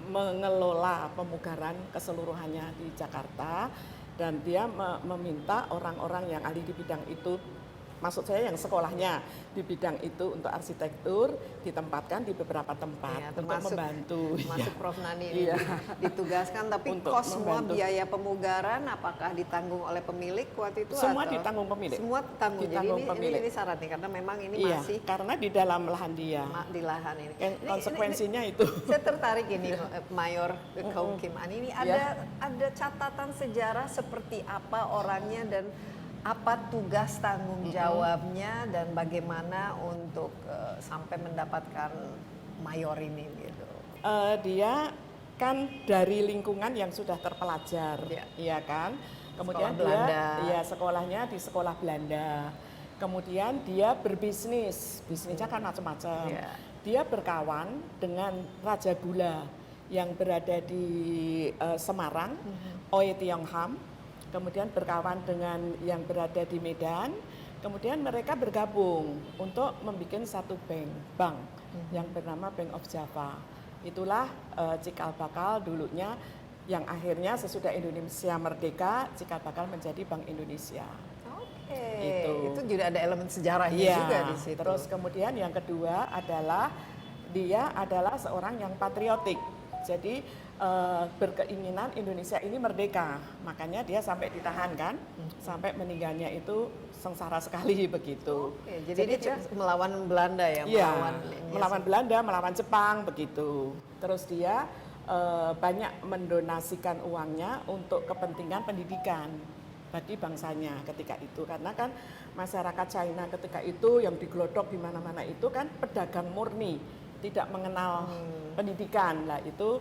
mengelola pemugaran keseluruhannya di Jakarta dan dia meminta orang-orang yang ahli di bidang itu, maksud saya yang sekolahnya di bidang itu untuk arsitektur ditempatkan di beberapa tempat Iya, untuk membantu. Termasuk Iya. Prof Nani ini Iya. ditugaskan, tapi Untuk kos semua membantu. biaya pemugaran apakah ditanggung oleh pemilik waktu itu? Semua atau? ditanggung pemilik. Semua ditanggung. Jadi Ditanggung ini, pemilik. ini syarat nih, karena memang ini Iya, masih karena di dalam lahan dia. di lahan ini. Konsekuensinya itu. Saya tertarik ini Mayor Kaum Kim An ini ada catatan sejarah seperti apa orangnya dan apa tugas tanggung jawabnya dan bagaimana untuk sampai mendapatkan mayor ini gitu. Dia kan dari lingkungan yang sudah terpelajar, iya kan. Kemudian Sekolah Belanda. dia sekolahnya di sekolah Belanda. Kemudian dia berbisnis, bisnisnya kan macam-macam. Iya. Dia berkawan dengan Raja Gula yang berada di Semarang, Oe Tiong Ham. Kemudian berkawan dengan yang berada di Medan, kemudian mereka bergabung untuk membuat satu bank yang bernama Bank of Java. Itulah cikal bakal dulunya yang akhirnya sesudah Indonesia merdeka, cikal bakal menjadi Bank Indonesia. Oke, Itu. itu juga ada elemen sejarahnya Iya, juga di situ. terus kemudian yang kedua adalah dia adalah seorang yang patriotik. Jadi berkeinginan Indonesia ini merdeka, makanya dia sampai ditahan kan, sampai meninggalnya itu sengsara sekali begitu. Oke, jadi dia melawan Belanda ya, Iya, melawan Belanda, melawan Jepang begitu. Terus dia banyak mendonasikan uangnya untuk kepentingan pendidikan bagi bangsanya ketika itu, karena kan masyarakat China ketika itu yang digelodok di mana-mana itu kan pedagang murni, tidak mengenal pendidikan lah, itu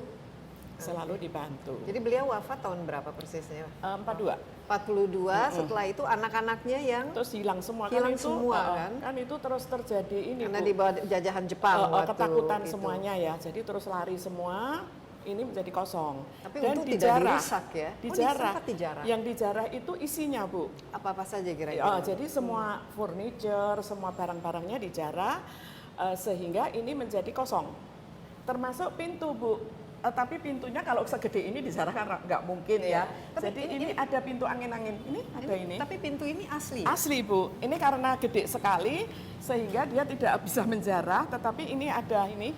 selalu dibantu. Jadi beliau wafat tahun berapa persisnya? 42. 42, setelah itu anak-anaknya yang Terus hilang semua. Hilang kan itu, semua, kan? Kan itu terus terjadi ini karena Bu. di bawah jajahan Jepang waktu Ketakutan itu. semuanya ya, jadi terus lari semua, ini menjadi kosong. Tapi dan untung tidak dijarah, dirusak ya? Oh, dijarah. sempat dijarah? Yang dijarah itu isinya Bu. Apa-apa saja kira-kira? Jadi semua furniture, semua barang-barangnya dijarah, sehingga ini menjadi kosong. Termasuk pintu Bu. Tapi pintunya kalau segede ini dijarah kan nggak mungkin ya. Tapi Jadi ini ada pintu angin-angin. Ini ada ini. Tapi pintu ini asli? Asli Bu, ini karena gede sekali sehingga dia tidak bisa menjarah, tetapi ini ada ini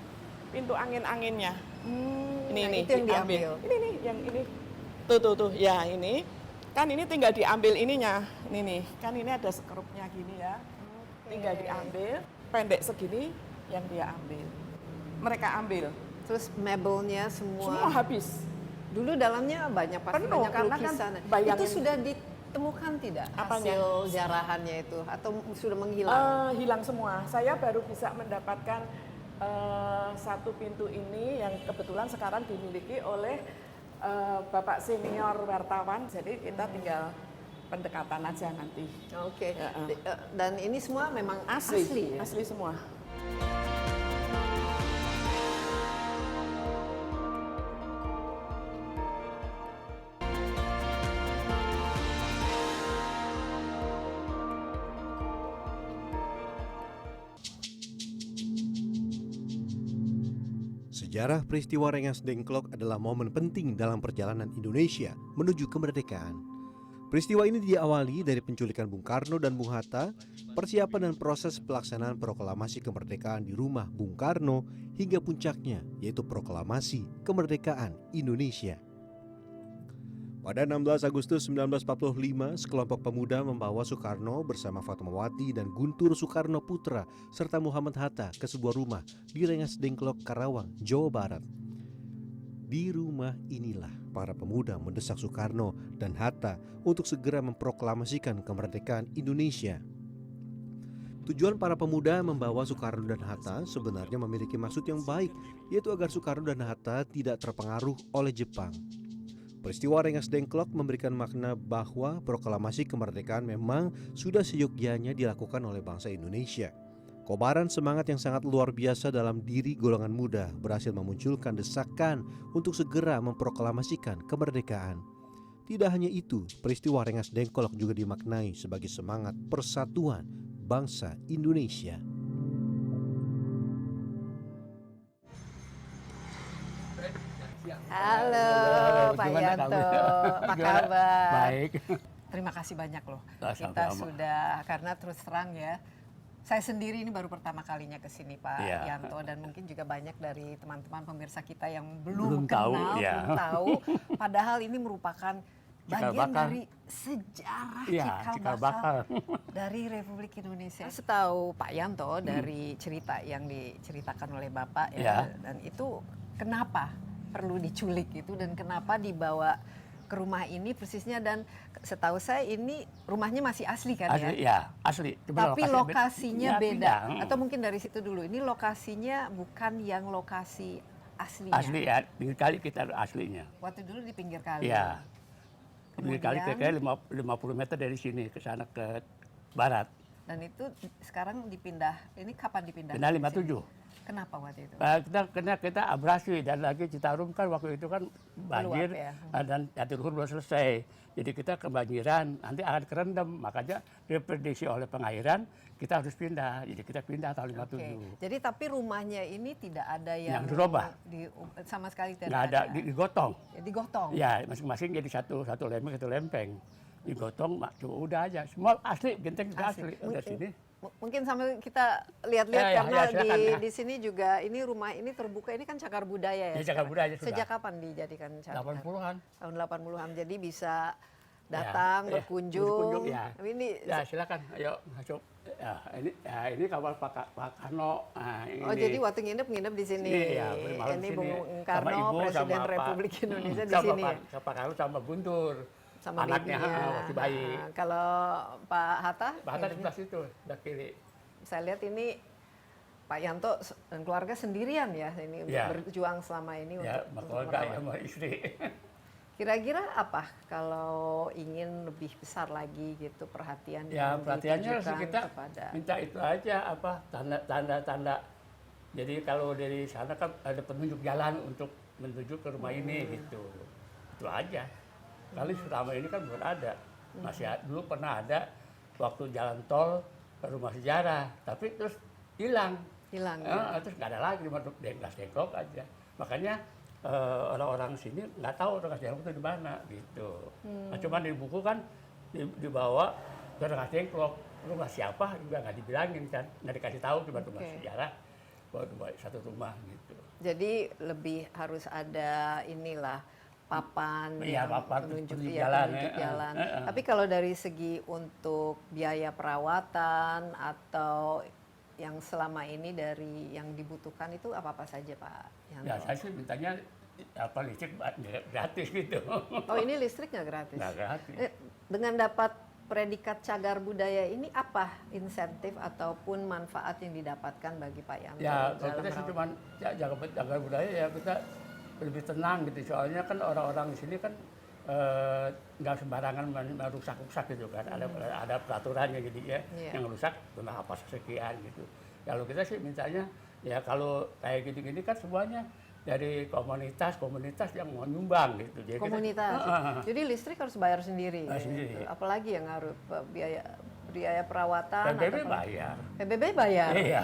pintu angin-anginnya. Ini itu yang diambil. Ini yang ini. Tuh, ya ini. Kan ini tinggal diambil ininya. Ini nih, kan ini ada skrupnya gini ya. Tinggal diambil, pendek segini yang dia ambil. Mereka ambil. Terus mebelnya Semua habis. Dulu dalamnya banyak pasti Penuh, banyak karena kan lukisan. bayangin- Itu sudah ditemukan tidak Apanya? hasil jarahannya itu atau sudah menghilang? Hilang semua. Saya baru bisa mendapatkan satu pintu ini yang kebetulan sekarang dimiliki oleh Bapak senior wartawan. Jadi kita tinggal pendekatan aja nanti. Oke. Ya, Dan ini semua memang Asli, asli ya? asli semua. Sejarah peristiwa Rengas Dengklok adalah momen penting dalam perjalanan Indonesia menuju kemerdekaan. Peristiwa ini diawali dari penculikan Bung Karno dan Bung Hatta, persiapan dan proses pelaksanaan proklamasi kemerdekaan di rumah Bung Karno, hingga puncaknya yaitu proklamasi kemerdekaan Indonesia. Pada 16 Agustus 1945, sekelompok pemuda membawa Soekarno bersama Fatmawati dan Guntur Soekarno Putra serta Muhammad Hatta ke sebuah rumah di Rengas Dengklok, Karawang, Jawa Barat. Di rumah inilah para pemuda mendesak Soekarno dan Hatta untuk segera memproklamasikan kemerdekaan Indonesia. Tujuan para pemuda membawa Soekarno dan Hatta sebenarnya memiliki maksud yang baik, yaitu agar Soekarno dan Hatta tidak terpengaruh oleh Jepang. Peristiwa Rengas Dengklok memberikan makna bahwa proklamasi kemerdekaan memang sudah seyogyanya dilakukan oleh bangsa Indonesia. Kobaran semangat yang sangat luar biasa dalam diri golongan muda berhasil memunculkan desakan untuk segera memproklamasikan kemerdekaan. Tidak hanya itu, peristiwa Rengas Dengklok juga dimaknai sebagai semangat persatuan bangsa Indonesia. Halo Pak Gimana Yanto, kamu? apa kabar? Baik. Terima kasih banyak loh. Sama-sama. Kita sudah, karena terus terang ya, saya sendiri ini baru pertama kalinya ke sini Pak Iya. Yanto, dan mungkin juga banyak dari teman-teman pemirsa kita yang Belum belum tahu, kenal, ya. belum tahu. Padahal ini merupakan Cikal bagian bakal. dari sejarah Iya, cikal cikal bakal bakal. dari Republik Indonesia. Setahu Pak Yanto dari cerita yang diceritakan oleh Bapak ya, Ya. dan itu kenapa perlu diculik itu dan kenapa dibawa ke rumah ini persisnya, dan setahu saya ini rumahnya masih asli kan Asli, ya? ya, asli. Cuma Tapi lokasinya ya, beda. pindah. Atau mungkin dari situ dulu. Ini lokasinya bukan yang lokasi aslinya. Asli ya, pinggir kali kita aslinya. Waktu dulu di pinggir kali. Iya. Pinggir kali Kemudian- kira-kira 50 meter dari sini ke sana ke barat. Dan itu sekarang dipindah. Ini kapan dipindah? Pindah ke sini? 57. Kenapa waktu itu? Kita abrasi, dan lagi Citarum kan waktu itu kan banjir, ya. dan Jatiluhur belum selesai. Jadi kita kebanjiran, nanti akan kerendam. Makanya diprediksi oleh pengairan kita harus pindah. Jadi kita pindah tahun 57. Oke. Jadi tapi rumahnya ini tidak ada yang dirubah. Sama sekali tidak Nggak ada, digotong. Ya, digotong. Ya, masing-masing jadi satu lempeng. Digotong, cuma udah aja. Semua asli, genteng juga asli. Udah sini. Mungkin sambil kita lihat-lihat Ya, ya, karena ya, silakan, ya. di sini juga ini rumah ini terbuka, ini kan cagar budaya ya. Ya, cagar sekarang. budaya sudah. Sejak kapan dijadikan cagar? 80-an. Tahun 80-an. Jadi bisa datang, Ya, berkunjung. ya. Tapi ini Ya, silakan. Ayo masuk. Ini kamar Pak Karno. Nah, oh, ini. jadi waktu nginep di sini. Iya, malam Ini sini. Bung Sama Karno, Ibu, Presiden sama Pak- Republik Indonesia di sama sini. Pak Karno sama Guntur. Sama anaknya babynya. waktu bayi. Nah, kalau Pak Hatta, Pak Hatta nginepnya- sebelah situ, sebelah kiri. saya lihat ini Pak Yanto dan keluarga sendirian ya ini untuk Ya. berjuang selama ini Ya, untuk keluarga ya, merawat. sama istri. Kira-kira apa kalau ingin lebih besar lagi gitu perhatian Ya, yang perhatiannya sih ditujukan kita kepada minta itu aja, apa tanda-tanda. Jadi kalau dari sana kan ada penunjuk jalan untuk menuju ke rumah ini gitu. Itu aja. Kali selama ini kan belum ada. Dulu pernah ada waktu jalan tol ke rumah sejarah, tapi terus hilang. hilang ya. Terus nggak ada lagi, cuma Rengas Dengklok aja. Makanya orang-orang sini nggak tahu Rengas Dengklok itu di mana gitu. Nah, cuman di buku kan dibawa ke Rengas Dengklok, rumah siapa juga nggak dibilangin kan, nggak dikasih tahu, cuma rumah Oke. sejarah, buat satu rumah gitu. Jadi lebih harus ada inilah papan Iya, yang papan, penunjuk penunjuk iya, jalan, penunjuk ya. jalan. Tapi kalau dari segi untuk biaya perawatan atau yang selama ini dari yang dibutuhkan itu apa-apa saja Pak Yanto? Ya saya sih mintanya apa listrik gratis gitu. Oh, ini listrik nggak gratis? Nggak gratis. Dengan dapat predikat cagar budaya ini apa insentif ataupun manfaat yang didapatkan bagi Pak Yanto? Ya, kalau dalam kita sih merawat? cuma jaga budaya ya, kita lebih tenang gitu. Soalnya kan orang-orang di sini kan nggak sembarangan merusak-rusak gitu kan. Ada peraturannya gitu ya. Iya. Yang rusak kena apa sekian gitu. Kalau kita sih mintanya ya kalau kayak gini-gini kan semuanya dari komunitas yang mau nyumbang gitu. Jadi Komunitas. Jadi listrik harus bayar sendiri. Bayar sendiri. Gitu. Apalagi yang harus biaya perawatan PBB atau bayar. PBB bayar. Iya.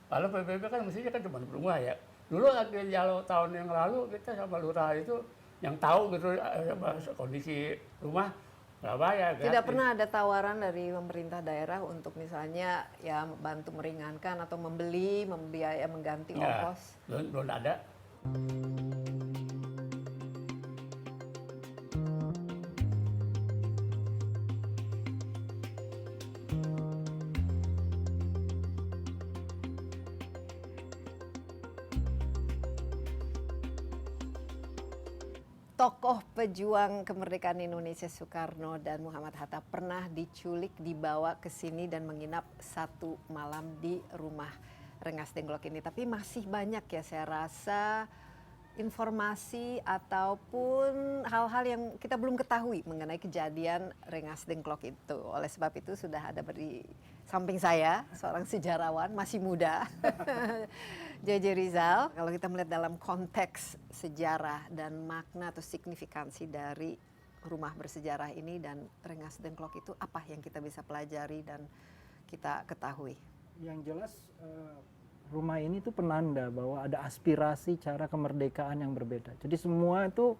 Kalau PBB kan mestinya kan cuma rumah ya. Dulu kalau tahun yang lalu kita sama lurah itu yang tahu gitu kondisi rumah nggak bayar. Tidak gratis. pernah ada tawaran dari pemerintah daerah untuk misalnya ya bantu meringankan atau membiaya mengganti Ya, ongkos. belum ada. tokoh pejuang kemerdekaan Indonesia Soekarno dan Muhammad Hatta pernah diculik, dibawa ke sini dan menginap 1 malam di rumah Rengas Dengklok ini. Tapi masih banyak ya saya rasa informasi ataupun hal-hal yang kita belum ketahui mengenai kejadian Rengas Dengklok itu. Oleh sebab itu sudah ada di samping saya seorang sejarawan masih muda, JJ Rizal. Kalau kita melihat dalam konteks sejarah dan makna atau signifikansi dari rumah bersejarah ini dan Rengas Dengklok itu, apa yang kita bisa pelajari dan kita ketahui? Yang jelas rumah ini tuh penanda bahwa ada aspirasi cara kemerdekaan yang berbeda. Jadi semua itu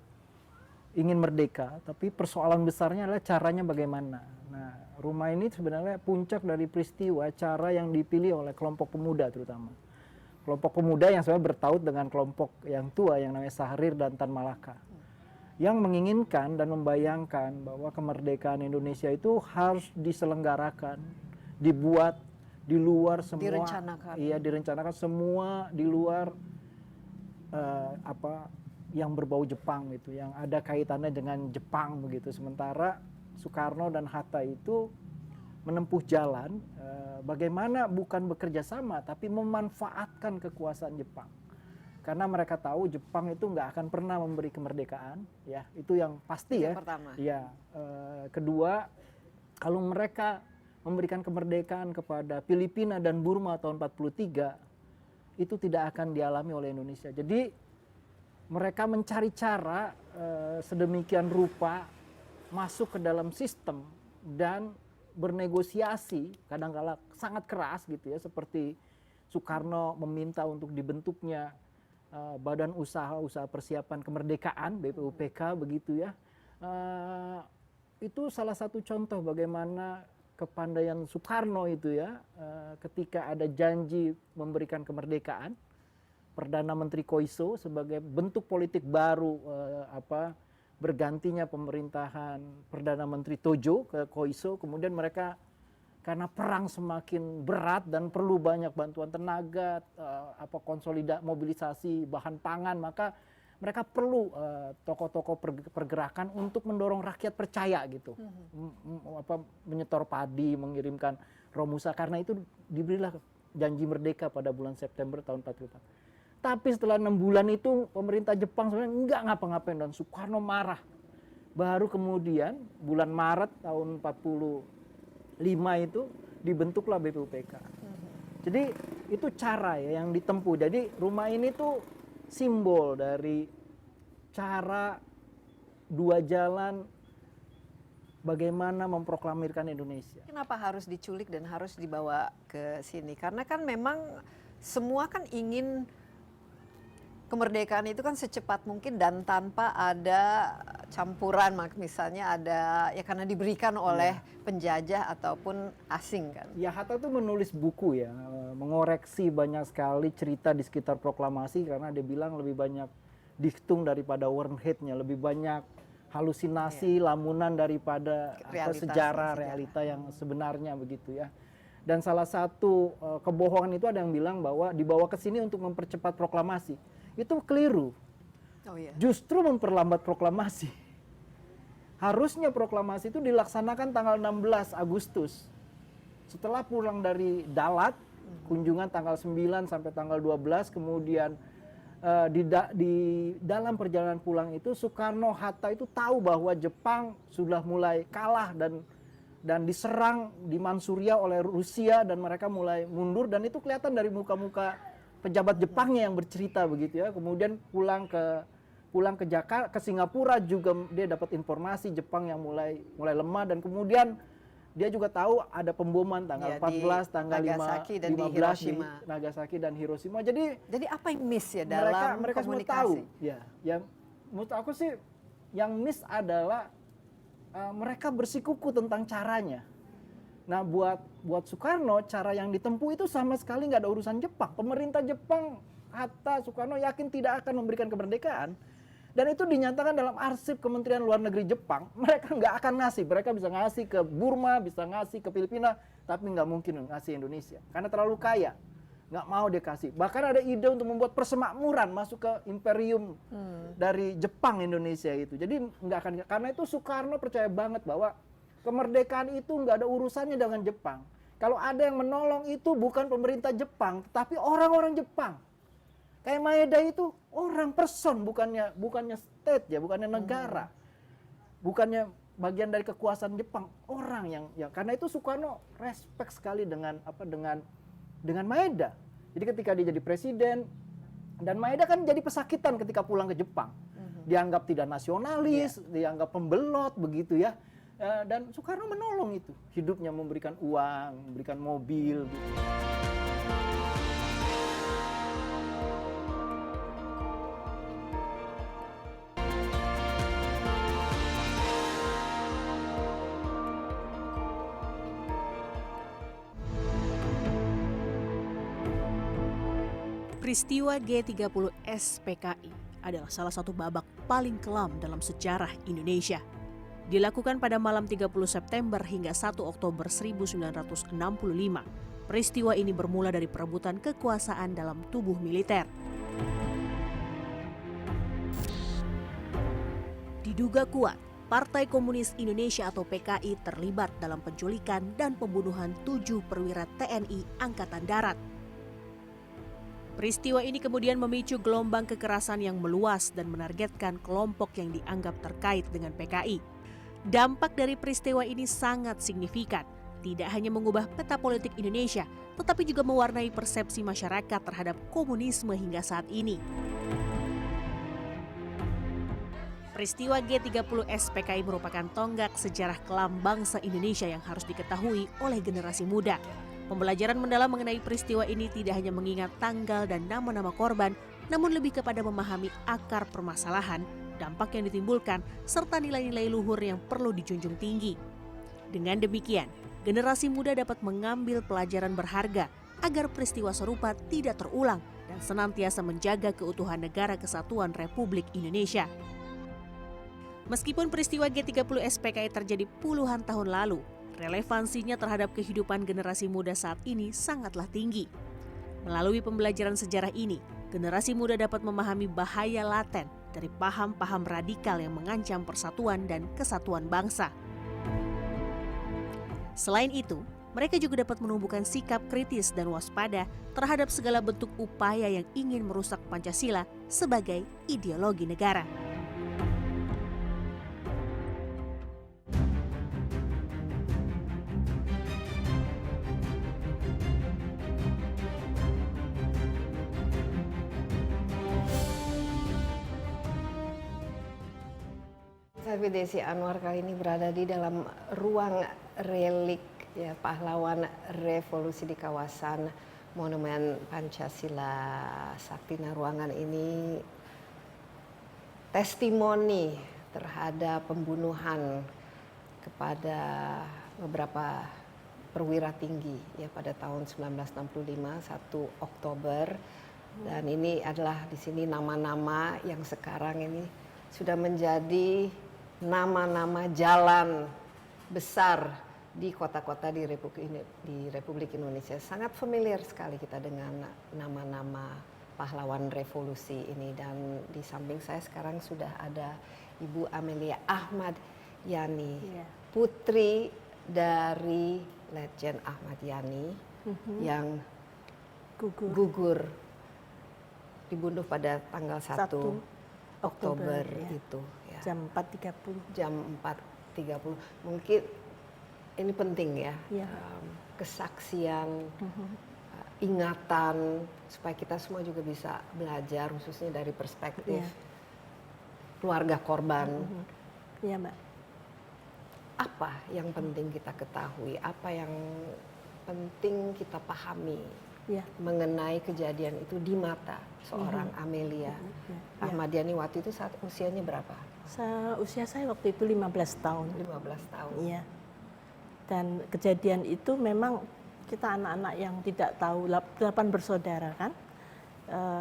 ingin merdeka, tapi persoalan besarnya adalah caranya bagaimana. Nah, rumah ini sebenarnya puncak dari peristiwa cara yang dipilih oleh kelompok pemuda terutama. Kelompok pemuda yang sebenarnya bertaut dengan kelompok yang tua yang namanya Sahrir dan Tan Malaka. Yang menginginkan dan membayangkan bahwa kemerdekaan Indonesia itu harus diselenggarakan, dibuat di luar semua, direncanakan. Iya, direncanakan semua di luar yang berbau Jepang gitu, yang ada kaitannya dengan Jepang begitu. Sementara Soekarno dan Hatta itu menempuh jalan bagaimana bukan bekerja sama tapi memanfaatkan kekuasaan Jepang. Karena mereka tahu Jepang itu nggak akan pernah memberi kemerdekaan, ya itu yang pasti ya. Pertama. Ya, kedua, kalau mereka memberikan kemerdekaan kepada Filipina dan Burma tahun 43 itu tidak akan dialami oleh Indonesia. Jadi mereka mencari cara sedemikian rupa masuk ke dalam sistem dan bernegosiasi kadang-kala sangat keras gitu ya, seperti Soekarno meminta untuk dibentuknya Badan Usaha Persiapan Kemerdekaan BPUPK begitu ya. Itu salah satu contoh bagaimana kepandaian Soekarno itu ya, ketika ada janji memberikan kemerdekaan, Perdana Menteri Koiso sebagai bentuk politik baru bergantinya pemerintahan Perdana Menteri Tojo ke Koiso, kemudian mereka karena perang semakin berat dan perlu banyak bantuan tenaga, konsolidasi mobilisasi bahan pangan, maka mereka perlu tokoh-tokoh pergerakan untuk mendorong rakyat percaya gitu, menyetor padi, mengirimkan romusa. Karena itu diberilah janji merdeka pada bulan September tahun 44. Tapi setelah 6 bulan itu pemerintah Jepang sebenarnya nggak ngapa-ngapain dan Soekarno marah. Baru kemudian bulan Maret tahun 45 itu dibentuklah BPUPK. Jadi itu cara ya yang ditempuh. Jadi rumah ini tuh simbol dari cara dua jalan bagaimana memproklamirkan Indonesia. Kenapa harus diculik dan harus dibawa ke sini? Karena kan memang semua kan ingin kemerdekaan itu kan secepat mungkin dan tanpa ada campuran, misalnya ada ya karena diberikan oleh penjajah ataupun asing kan. Ya, Hatta tuh menulis buku ya, mengoreksi banyak sekali cerita di sekitar proklamasi karena dia bilang lebih banyak diktung daripada Warhead-nya, lebih banyak halusinasi, lamunan daripada sejarah realita yang sebenarnya begitu ya. Dan salah satu kebohongan itu ada yang bilang bahwa dibawa ke sini untuk mempercepat proklamasi. Itu keliru. Justru memperlambat proklamasi. Harusnya proklamasi itu dilaksanakan tanggal 16 Agustus. Setelah pulang dari Dalat, kunjungan tanggal 9 sampai tanggal 12, kemudian di dalam perjalanan pulang itu Soekarno Hatta itu tahu bahwa Jepang sudah mulai kalah dan diserang di Manchuria oleh Rusia dan mereka mulai mundur, dan itu kelihatan dari muka-muka pejabat Jepangnya yang bercerita begitu ya. Kemudian pulang ke Jakarta, ke Singapura juga dia dapat informasi Jepang yang mulai lemah, dan kemudian dia juga tahu ada pemboman tanggal 14, tanggal 15 di Nagasaki dan Hiroshima. Jadi apa yang miss ya dalam mereka semua tahu. Ya, yang menurut aku sih yang miss adalah mereka bersikuku tentang caranya. Nah, buat Soekarno cara yang ditempuh itu sama sekali nggak ada urusan Jepang. Pemerintah Jepang, Hatta, Soekarno yakin tidak akan memberikan kemerdekaan. Dan itu dinyatakan dalam arsip Kementerian Luar Negeri Jepang. Mereka nggak akan ngasih. Mereka bisa ngasih ke Burma, bisa ngasih ke Filipina, tapi nggak mungkin ngasih Indonesia. Karena terlalu kaya. nggak mau dia kasih. Bahkan ada ide untuk membuat persemakmuran masuk ke imperium dari Jepang Indonesia itu. Jadi nggak akan, karena itu Soekarno percaya banget bahwa kemerdekaan itu nggak ada urusannya dengan Jepang. Kalau ada yang menolong itu bukan pemerintah Jepang, tetapi orang-orang Jepang. Kayak Maeda itu orang person, bukannya state ya, bukannya negara, bukannya bagian dari kekuasaan Jepang, orang yang karena itu Soekarno respect sekali dengan Maeda. Jadi ketika dia jadi presiden, dan Maeda kan jadi pesakitan ketika pulang ke Jepang, dianggap tidak nasionalis, dianggap pembelot begitu ya. Dan Soekarno menolong itu, hidupnya memberikan uang, memberikan mobil. Gitu. Peristiwa G30S PKI adalah salah satu babak paling kelam dalam sejarah Indonesia. Dilakukan pada malam 30 September hingga 1 Oktober 1965. Peristiwa ini bermula dari perebutan kekuasaan dalam tubuh militer. Diduga kuat, Partai Komunis Indonesia atau PKI terlibat dalam penculikan dan pembunuhan 7 perwira TNI Angkatan Darat. Peristiwa ini kemudian memicu gelombang kekerasan yang meluas dan menargetkan kelompok yang dianggap terkait dengan PKI. Dampak dari peristiwa ini sangat signifikan, tidak hanya mengubah peta politik Indonesia, tetapi juga mewarnai persepsi masyarakat terhadap komunisme hingga saat ini. Peristiwa G30S PKI merupakan tonggak sejarah kelam bangsa Indonesia yang harus diketahui oleh generasi muda. Pembelajaran mendalam mengenai peristiwa ini tidak hanya mengingat tanggal dan nama-nama korban, namun lebih kepada memahami akar permasalahan, dampak yang ditimbulkan, serta nilai-nilai luhur yang perlu dijunjung tinggi. Dengan demikian, generasi muda dapat mengambil pelajaran berharga agar peristiwa serupa tidak terulang dan senantiasa menjaga keutuhan Negara Kesatuan Republik Indonesia. Meskipun peristiwa G30S PKI terjadi puluhan tahun lalu, relevansinya terhadap kehidupan generasi muda saat ini sangatlah tinggi. Melalui pembelajaran sejarah ini, generasi muda dapat memahami bahaya laten dari paham-paham radikal yang mengancam persatuan dan kesatuan bangsa. Selain itu, mereka juga dapat menumbuhkan sikap kritis dan waspada terhadap segala bentuk upaya yang ingin merusak Pancasila sebagai ideologi negara. Saya Desi Anwar kali ini berada di dalam ruang relik ya, pahlawan revolusi di kawasan Monumen Pancasila Sakti. Nah, ruangan ini testimoni terhadap pembunuhan kepada beberapa perwira tinggi ya pada tahun 1965 1 Oktober, dan ini adalah di sini nama-nama yang sekarang ini sudah menjadi nama-nama jalan besar di kota-kota di Republik Indonesia. Sangat familiar sekali kita dengan nama-nama pahlawan revolusi ini. Dan di samping saya sekarang sudah ada Ibu Amelia Ahmad Yani, putri dari Legend Ahmad Yani yang gugur dibunuh pada tanggal 1 Oktober itu. Jam 4.30. Jam 4.30. Mungkin ini penting ya, kesaksian, ingatan, supaya kita semua juga bisa belajar, khususnya dari perspektif keluarga korban. Iya, Mbak. Apa yang penting kita ketahui, apa yang penting kita pahami mengenai kejadian itu di mata seorang Amelia Ahmad Yani. Waktu itu saat usianya berapa? Usia saya waktu itu 15 tahun. 15 tahun. Iya. Dan kejadian itu memang kita anak-anak yang tidak tahu, 8 bersaudara kan.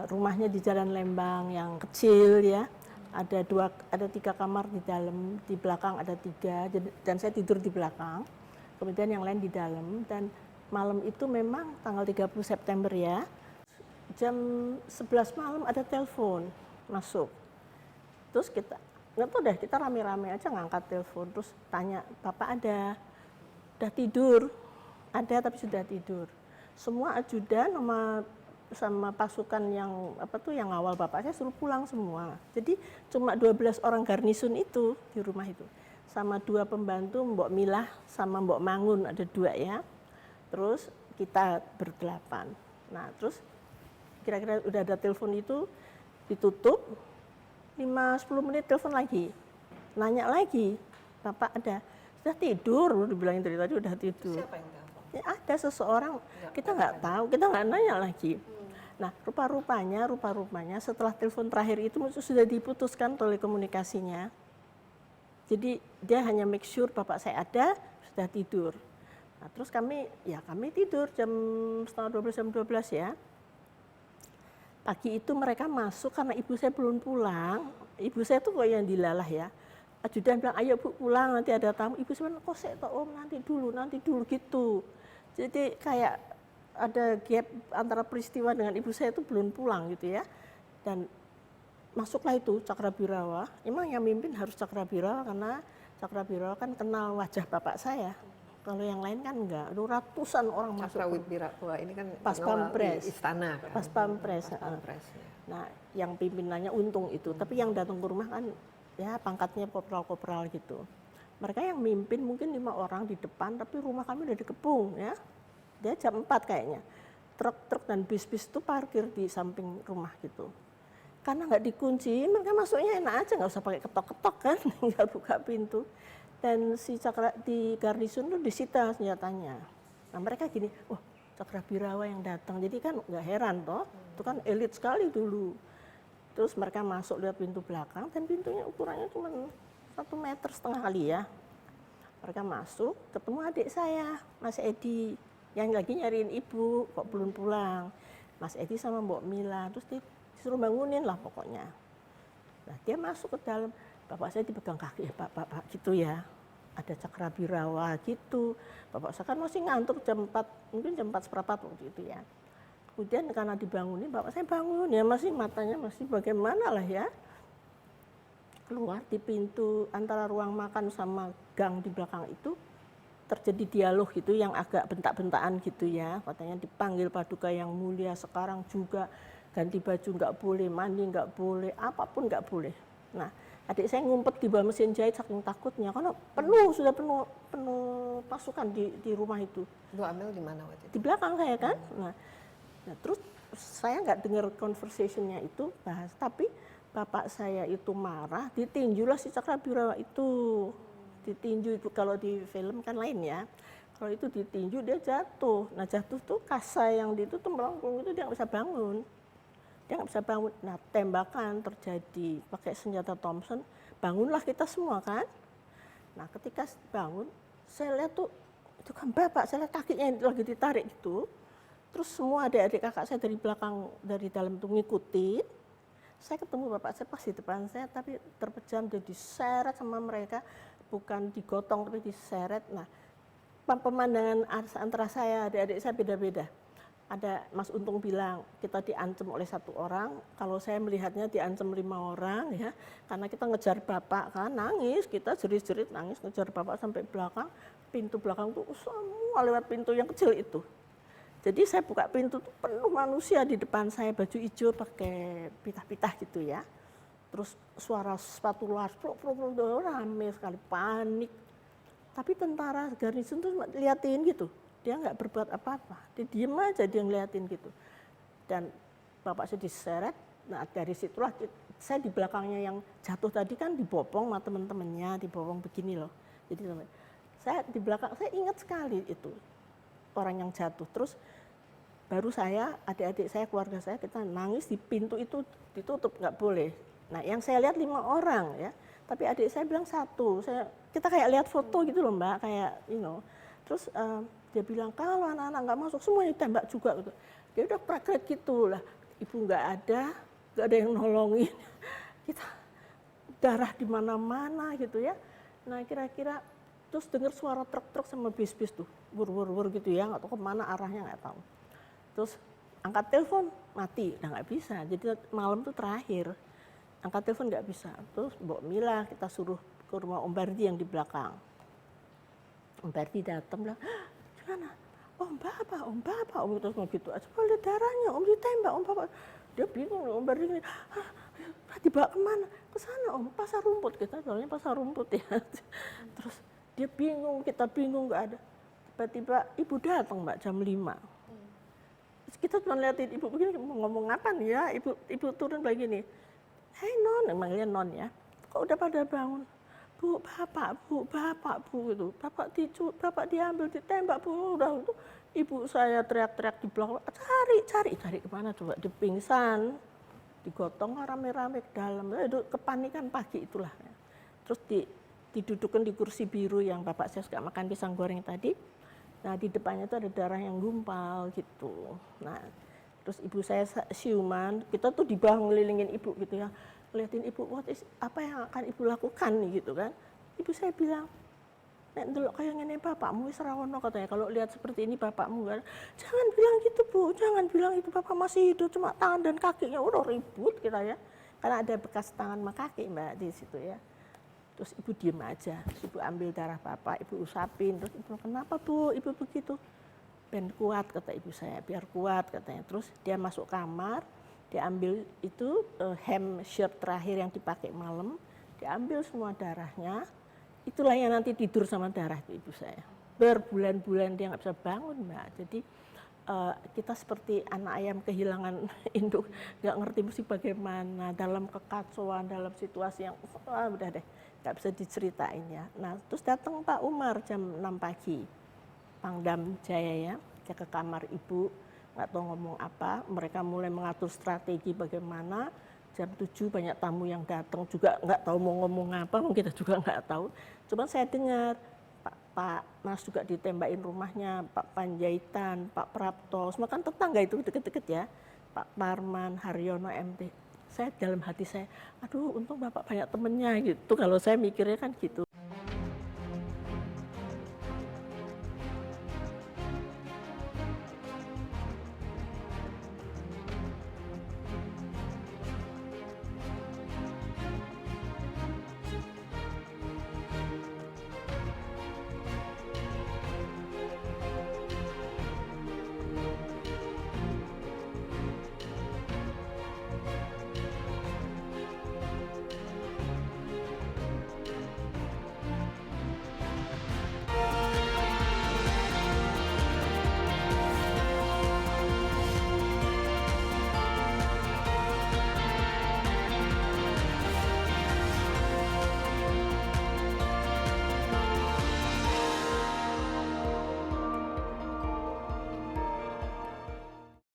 Rumahnya di Jalan Lembang yang kecil ya. Ada 3 kamar di dalam, di belakang ada 3, dan saya tidur di belakang. Kemudian yang lain di dalam, dan malam itu memang tanggal 30 September ya, jam 11 malam ada telepon masuk. Terus kita, nggak tahu deh, kita rame-rame aja ngangkat telepon, terus tanya, Bapak ada, udah tidur? Ada tapi sudah tidur. Semua ajudan sama pasukan yang yang ngawal Bapak saya suruh pulang semua. Jadi cuma 12 orang garnisun itu di rumah itu. Sama 2 pembantu, Mbok Milah sama Mbok Mangun, ada 2 ya. Terus kita berdelapan. Nah terus kira-kira udah ada telepon itu, ditutup, 5-10 menit telepon lagi. Nanya lagi, Bapak ada, sudah tidur, dibilangin dari tadi udah tidur. Siapa yang tahu? Ya, ada seseorang, kita nggak tahu, kita nggak nanya lagi. Nah, rupa-rupanya setelah telepon terakhir itu sudah diputuskan telekomunikasinya. Jadi dia hanya make sure Bapak saya ada, sudah tidur. Nah, terus kami tidur jam setengah 12, jam 12 ya. Pagi itu mereka masuk karena ibu saya belum pulang. Ibu saya tuh kok yang dilalah ya. Ajudan bilang, ayo Bu pulang, nanti ada tamu. Ibu saya bilang, kok saya Om, nanti dulu gitu. Jadi kayak ada gap antara peristiwa dengan ibu saya itu belum pulang gitu ya. Dan masuklah itu Cakrabirawa. Emang yang mimpin harus Cakrabirawa karena Cakrabirawa kan kenal wajah bapak saya. Kalau yang lain kan enggak, ada ratusan orang masuk. Cakrawirawa ini kan Pas Pampres. Istana kan. Pas Pampres. Nah, yang pimpinannya Untung itu. Tapi yang datang ke rumah kan ya pangkatnya kopral-kopral gitu. Mereka yang mimpin mungkin 5 orang di depan, tapi rumah kami udah dikepung ya. Dia jam 4 kayaknya. Truk-truk dan bis-bis itu parkir di samping rumah gitu. Karena nggak dikunci, mereka masuknya enak aja, nggak usah pakai ketok-ketok kan, tinggal buka pintu. Dan si di garnisun itu disita senjatanya. Nah mereka gini, wah Cakrabirawa yang datang, jadi kan nggak heran toh, itu kan elit sekali dulu. Terus mereka masuk lewat pintu belakang, dan pintunya ukurannya cuma 1,5 meter kali ya. Mereka masuk, ketemu adik saya, Mas Edi, yang lagi nyariin ibu, kok belum pulang. Mas Edi sama Mbok Mila, terus disuruh bangunin lah pokoknya. Nah dia masuk ke dalam, bapak saya dipegang kaki, ya Pak, gitu ya. Ada Cakrabirawa gitu. Bapak saya kan masih ngantuk jam 4, mungkin jam 4:15 waktu itu ya. Kemudian karena dibangunin, bapak saya bangun ya, masih matanya masih bagaimana lah ya. Keluar di pintu antara ruang makan sama gang di belakang itu terjadi dialog gitu yang agak bentak-bentakan gitu ya. Katanya dipanggil Paduka Yang Mulia, sekarang juga ganti baju nggak boleh, mandi nggak boleh, apapun nggak boleh. Nah, adik saya ngumpet di bawah mesin jahit saking takutnya karena sudah penuh pasukan di rumah itu. Bu Amel di mana waktu itu? Di belakang saya kan. Nah terus saya nggak dengar conversation-nya itu bahas, tapi bapak saya itu marah, ditinjulah si Cakrabirawa itu. Ditinju itu kalau di film kan lain ya. Kalau itu ditinju dia jatuh. Nah jatuh tuh kasa yang itu tuh melengkung itu dia nggak bisa bangun. Dia nggak bisa bangun. Nah tembakan terjadi pakai senjata Thompson. Bangunlah kita semua kan. Nah ketika bangun, saya lihat tuh itu kan bapak, saya lihat kakinya yang lagi ditarik gitu. Terus semua adik-adik kakak saya dari belakang, dari dalam tuh ngikutin. Saya ketemu bapak saya pas di depan saya, tapi terpejam dia diseret sama mereka, bukan digotong tapi diseret. Nah, pemandangan antara saya adik-adik saya beda-beda. Ada Mas Untung bilang kita diancam oleh 1 orang, kalau saya melihatnya diancam 5 orang ya, karena kita ngejar bapak kan, nangis, kita jerit-jerit nangis ngejar bapak sampai belakang, pintu belakang tuh semua lewat pintu yang kecil itu. Jadi saya buka pintu tuh penuh manusia di depan saya, baju hijau pakai pitah-pitah gitu ya. Terus suara sepatu luar, rame sekali, panik. Tapi tentara garnisun tuh liatin gitu, dia nggak berbuat apa-apa, dia diem aja, dia ngeliatin gitu. Dan bapak saya diseret, nah dari situlah saya di belakangnya yang jatuh tadi kan dibopong sama teman-temannya, dibopong begini loh. Jadi saya di belakang, saya ingat sekali itu orang yang jatuh. Terus baru saya, adik-adik saya, keluarga saya, kita nangis di pintu itu ditutup, nggak boleh. Nah yang saya lihat 5 orang ya, tapi adik saya bilang 1. Kita kayak lihat foto gitu loh Mbak, kayak Terus dia bilang kalau anak-anak nggak masuk semuanya ditembak juga gitu. Dia udah praktek gitu lah, ibu nggak ada yang nolongin, kita darah di mana-mana gitu ya. Nah kira-kira terus dengar suara truk-truk sama bis-bis tuh, wur gitu ya, nggak tahu kemana arahnya nggak tahu. Terus angkat telepon mati, udah nggak bisa. Jadi malam tuh terakhir, angkat telepon nggak bisa. Terus Mbok Mila kita suruh ke rumah Om Bardi yang di belakang. Om Bardi datang bilang, gimana? Om Bapak, Om terus mau gitu. Coba lihat darahnya, Om ditembak, Om Bapak. Dia bingung, Om Bardi gini, dibawa kemana? Ke sana Om, pasar rumput, kita soalnya pasar rumput ya. Terus dia bingung, kita bingung, nggak ada. Tiba-tiba ibu datang Mbak jam 5. Terus kita cuma liatin ibu begini, mau ngomong apa nih ya, ibu turun begini. Hei Non, manggilnya Non ya, kok udah pada bangun? Bu, Bapak, Bu, gitu. Bapak diambil, ditembak, Bu, udah itu. Ibu saya teriak-teriak di belakang, cari kemana coba, dia pingsan. Digotong rame-rame ke dalam, itu kepanikan pagi itulah. Terus didudukan di kursi biru yang bapak saya suka makan pisang goreng tadi. Nah di depannya itu ada darah yang gumpal gitu. Nah terus ibu saya siuman, kita tuh di bawah ngelilingin ibu gitu ya. Ngeliatin ibu, apa yang akan ibu lakukan nih gitu kan. Ibu saya bilang, nek ndelok kayak ngene bapakmu wis ra ono katanya. Kalau lihat seperti ini bapakmu kan, jangan bilang gitu Bu, jangan bilang itu bapak masih hidup, cuma tangan dan kakinya udah ribut kita ya. Karena ada bekas tangan sama kaki Mbak di situ ya. Terus ibu diem aja, terus ibu ambil darah bapak, ibu usapin, terus ibu kenapa Bu, ibu begitu? Ben kuat kata ibu saya, biar kuat katanya. Terus dia masuk kamar, dia ambil itu hem shirt terakhir yang dipakai malam, diambil semua darahnya. Itulah yang nanti tidur sama darah itu ibu saya. Berbulan-bulan dia nggak bisa bangun Mbak. Jadi kita seperti anak ayam kehilangan induk, nggak ngerti mesti bagaimana dalam kekacauan, dalam situasi yang udah deh nggak bisa diceritain ya. Nah terus datang Pak Umar jam 6 pagi, Pangdam Jaya ya, dia ke kamar ibu, nggak tahu ngomong apa. Mereka mulai mengatur strategi bagaimana. Jam 7 banyak tamu yang datang juga nggak tahu mau ngomong apa, kita juga nggak tahu. Cuma saya dengar Pak Mas juga ditembakin rumahnya, Pak Panjaitan, Pak Prapto, semua kan tetangga itu deket-deket ya. Pak Parman, Haryono, MT. Saya dalam hati saya, aduh untung Bapak banyak temennya gitu. Kalau saya mikirnya kan gitu.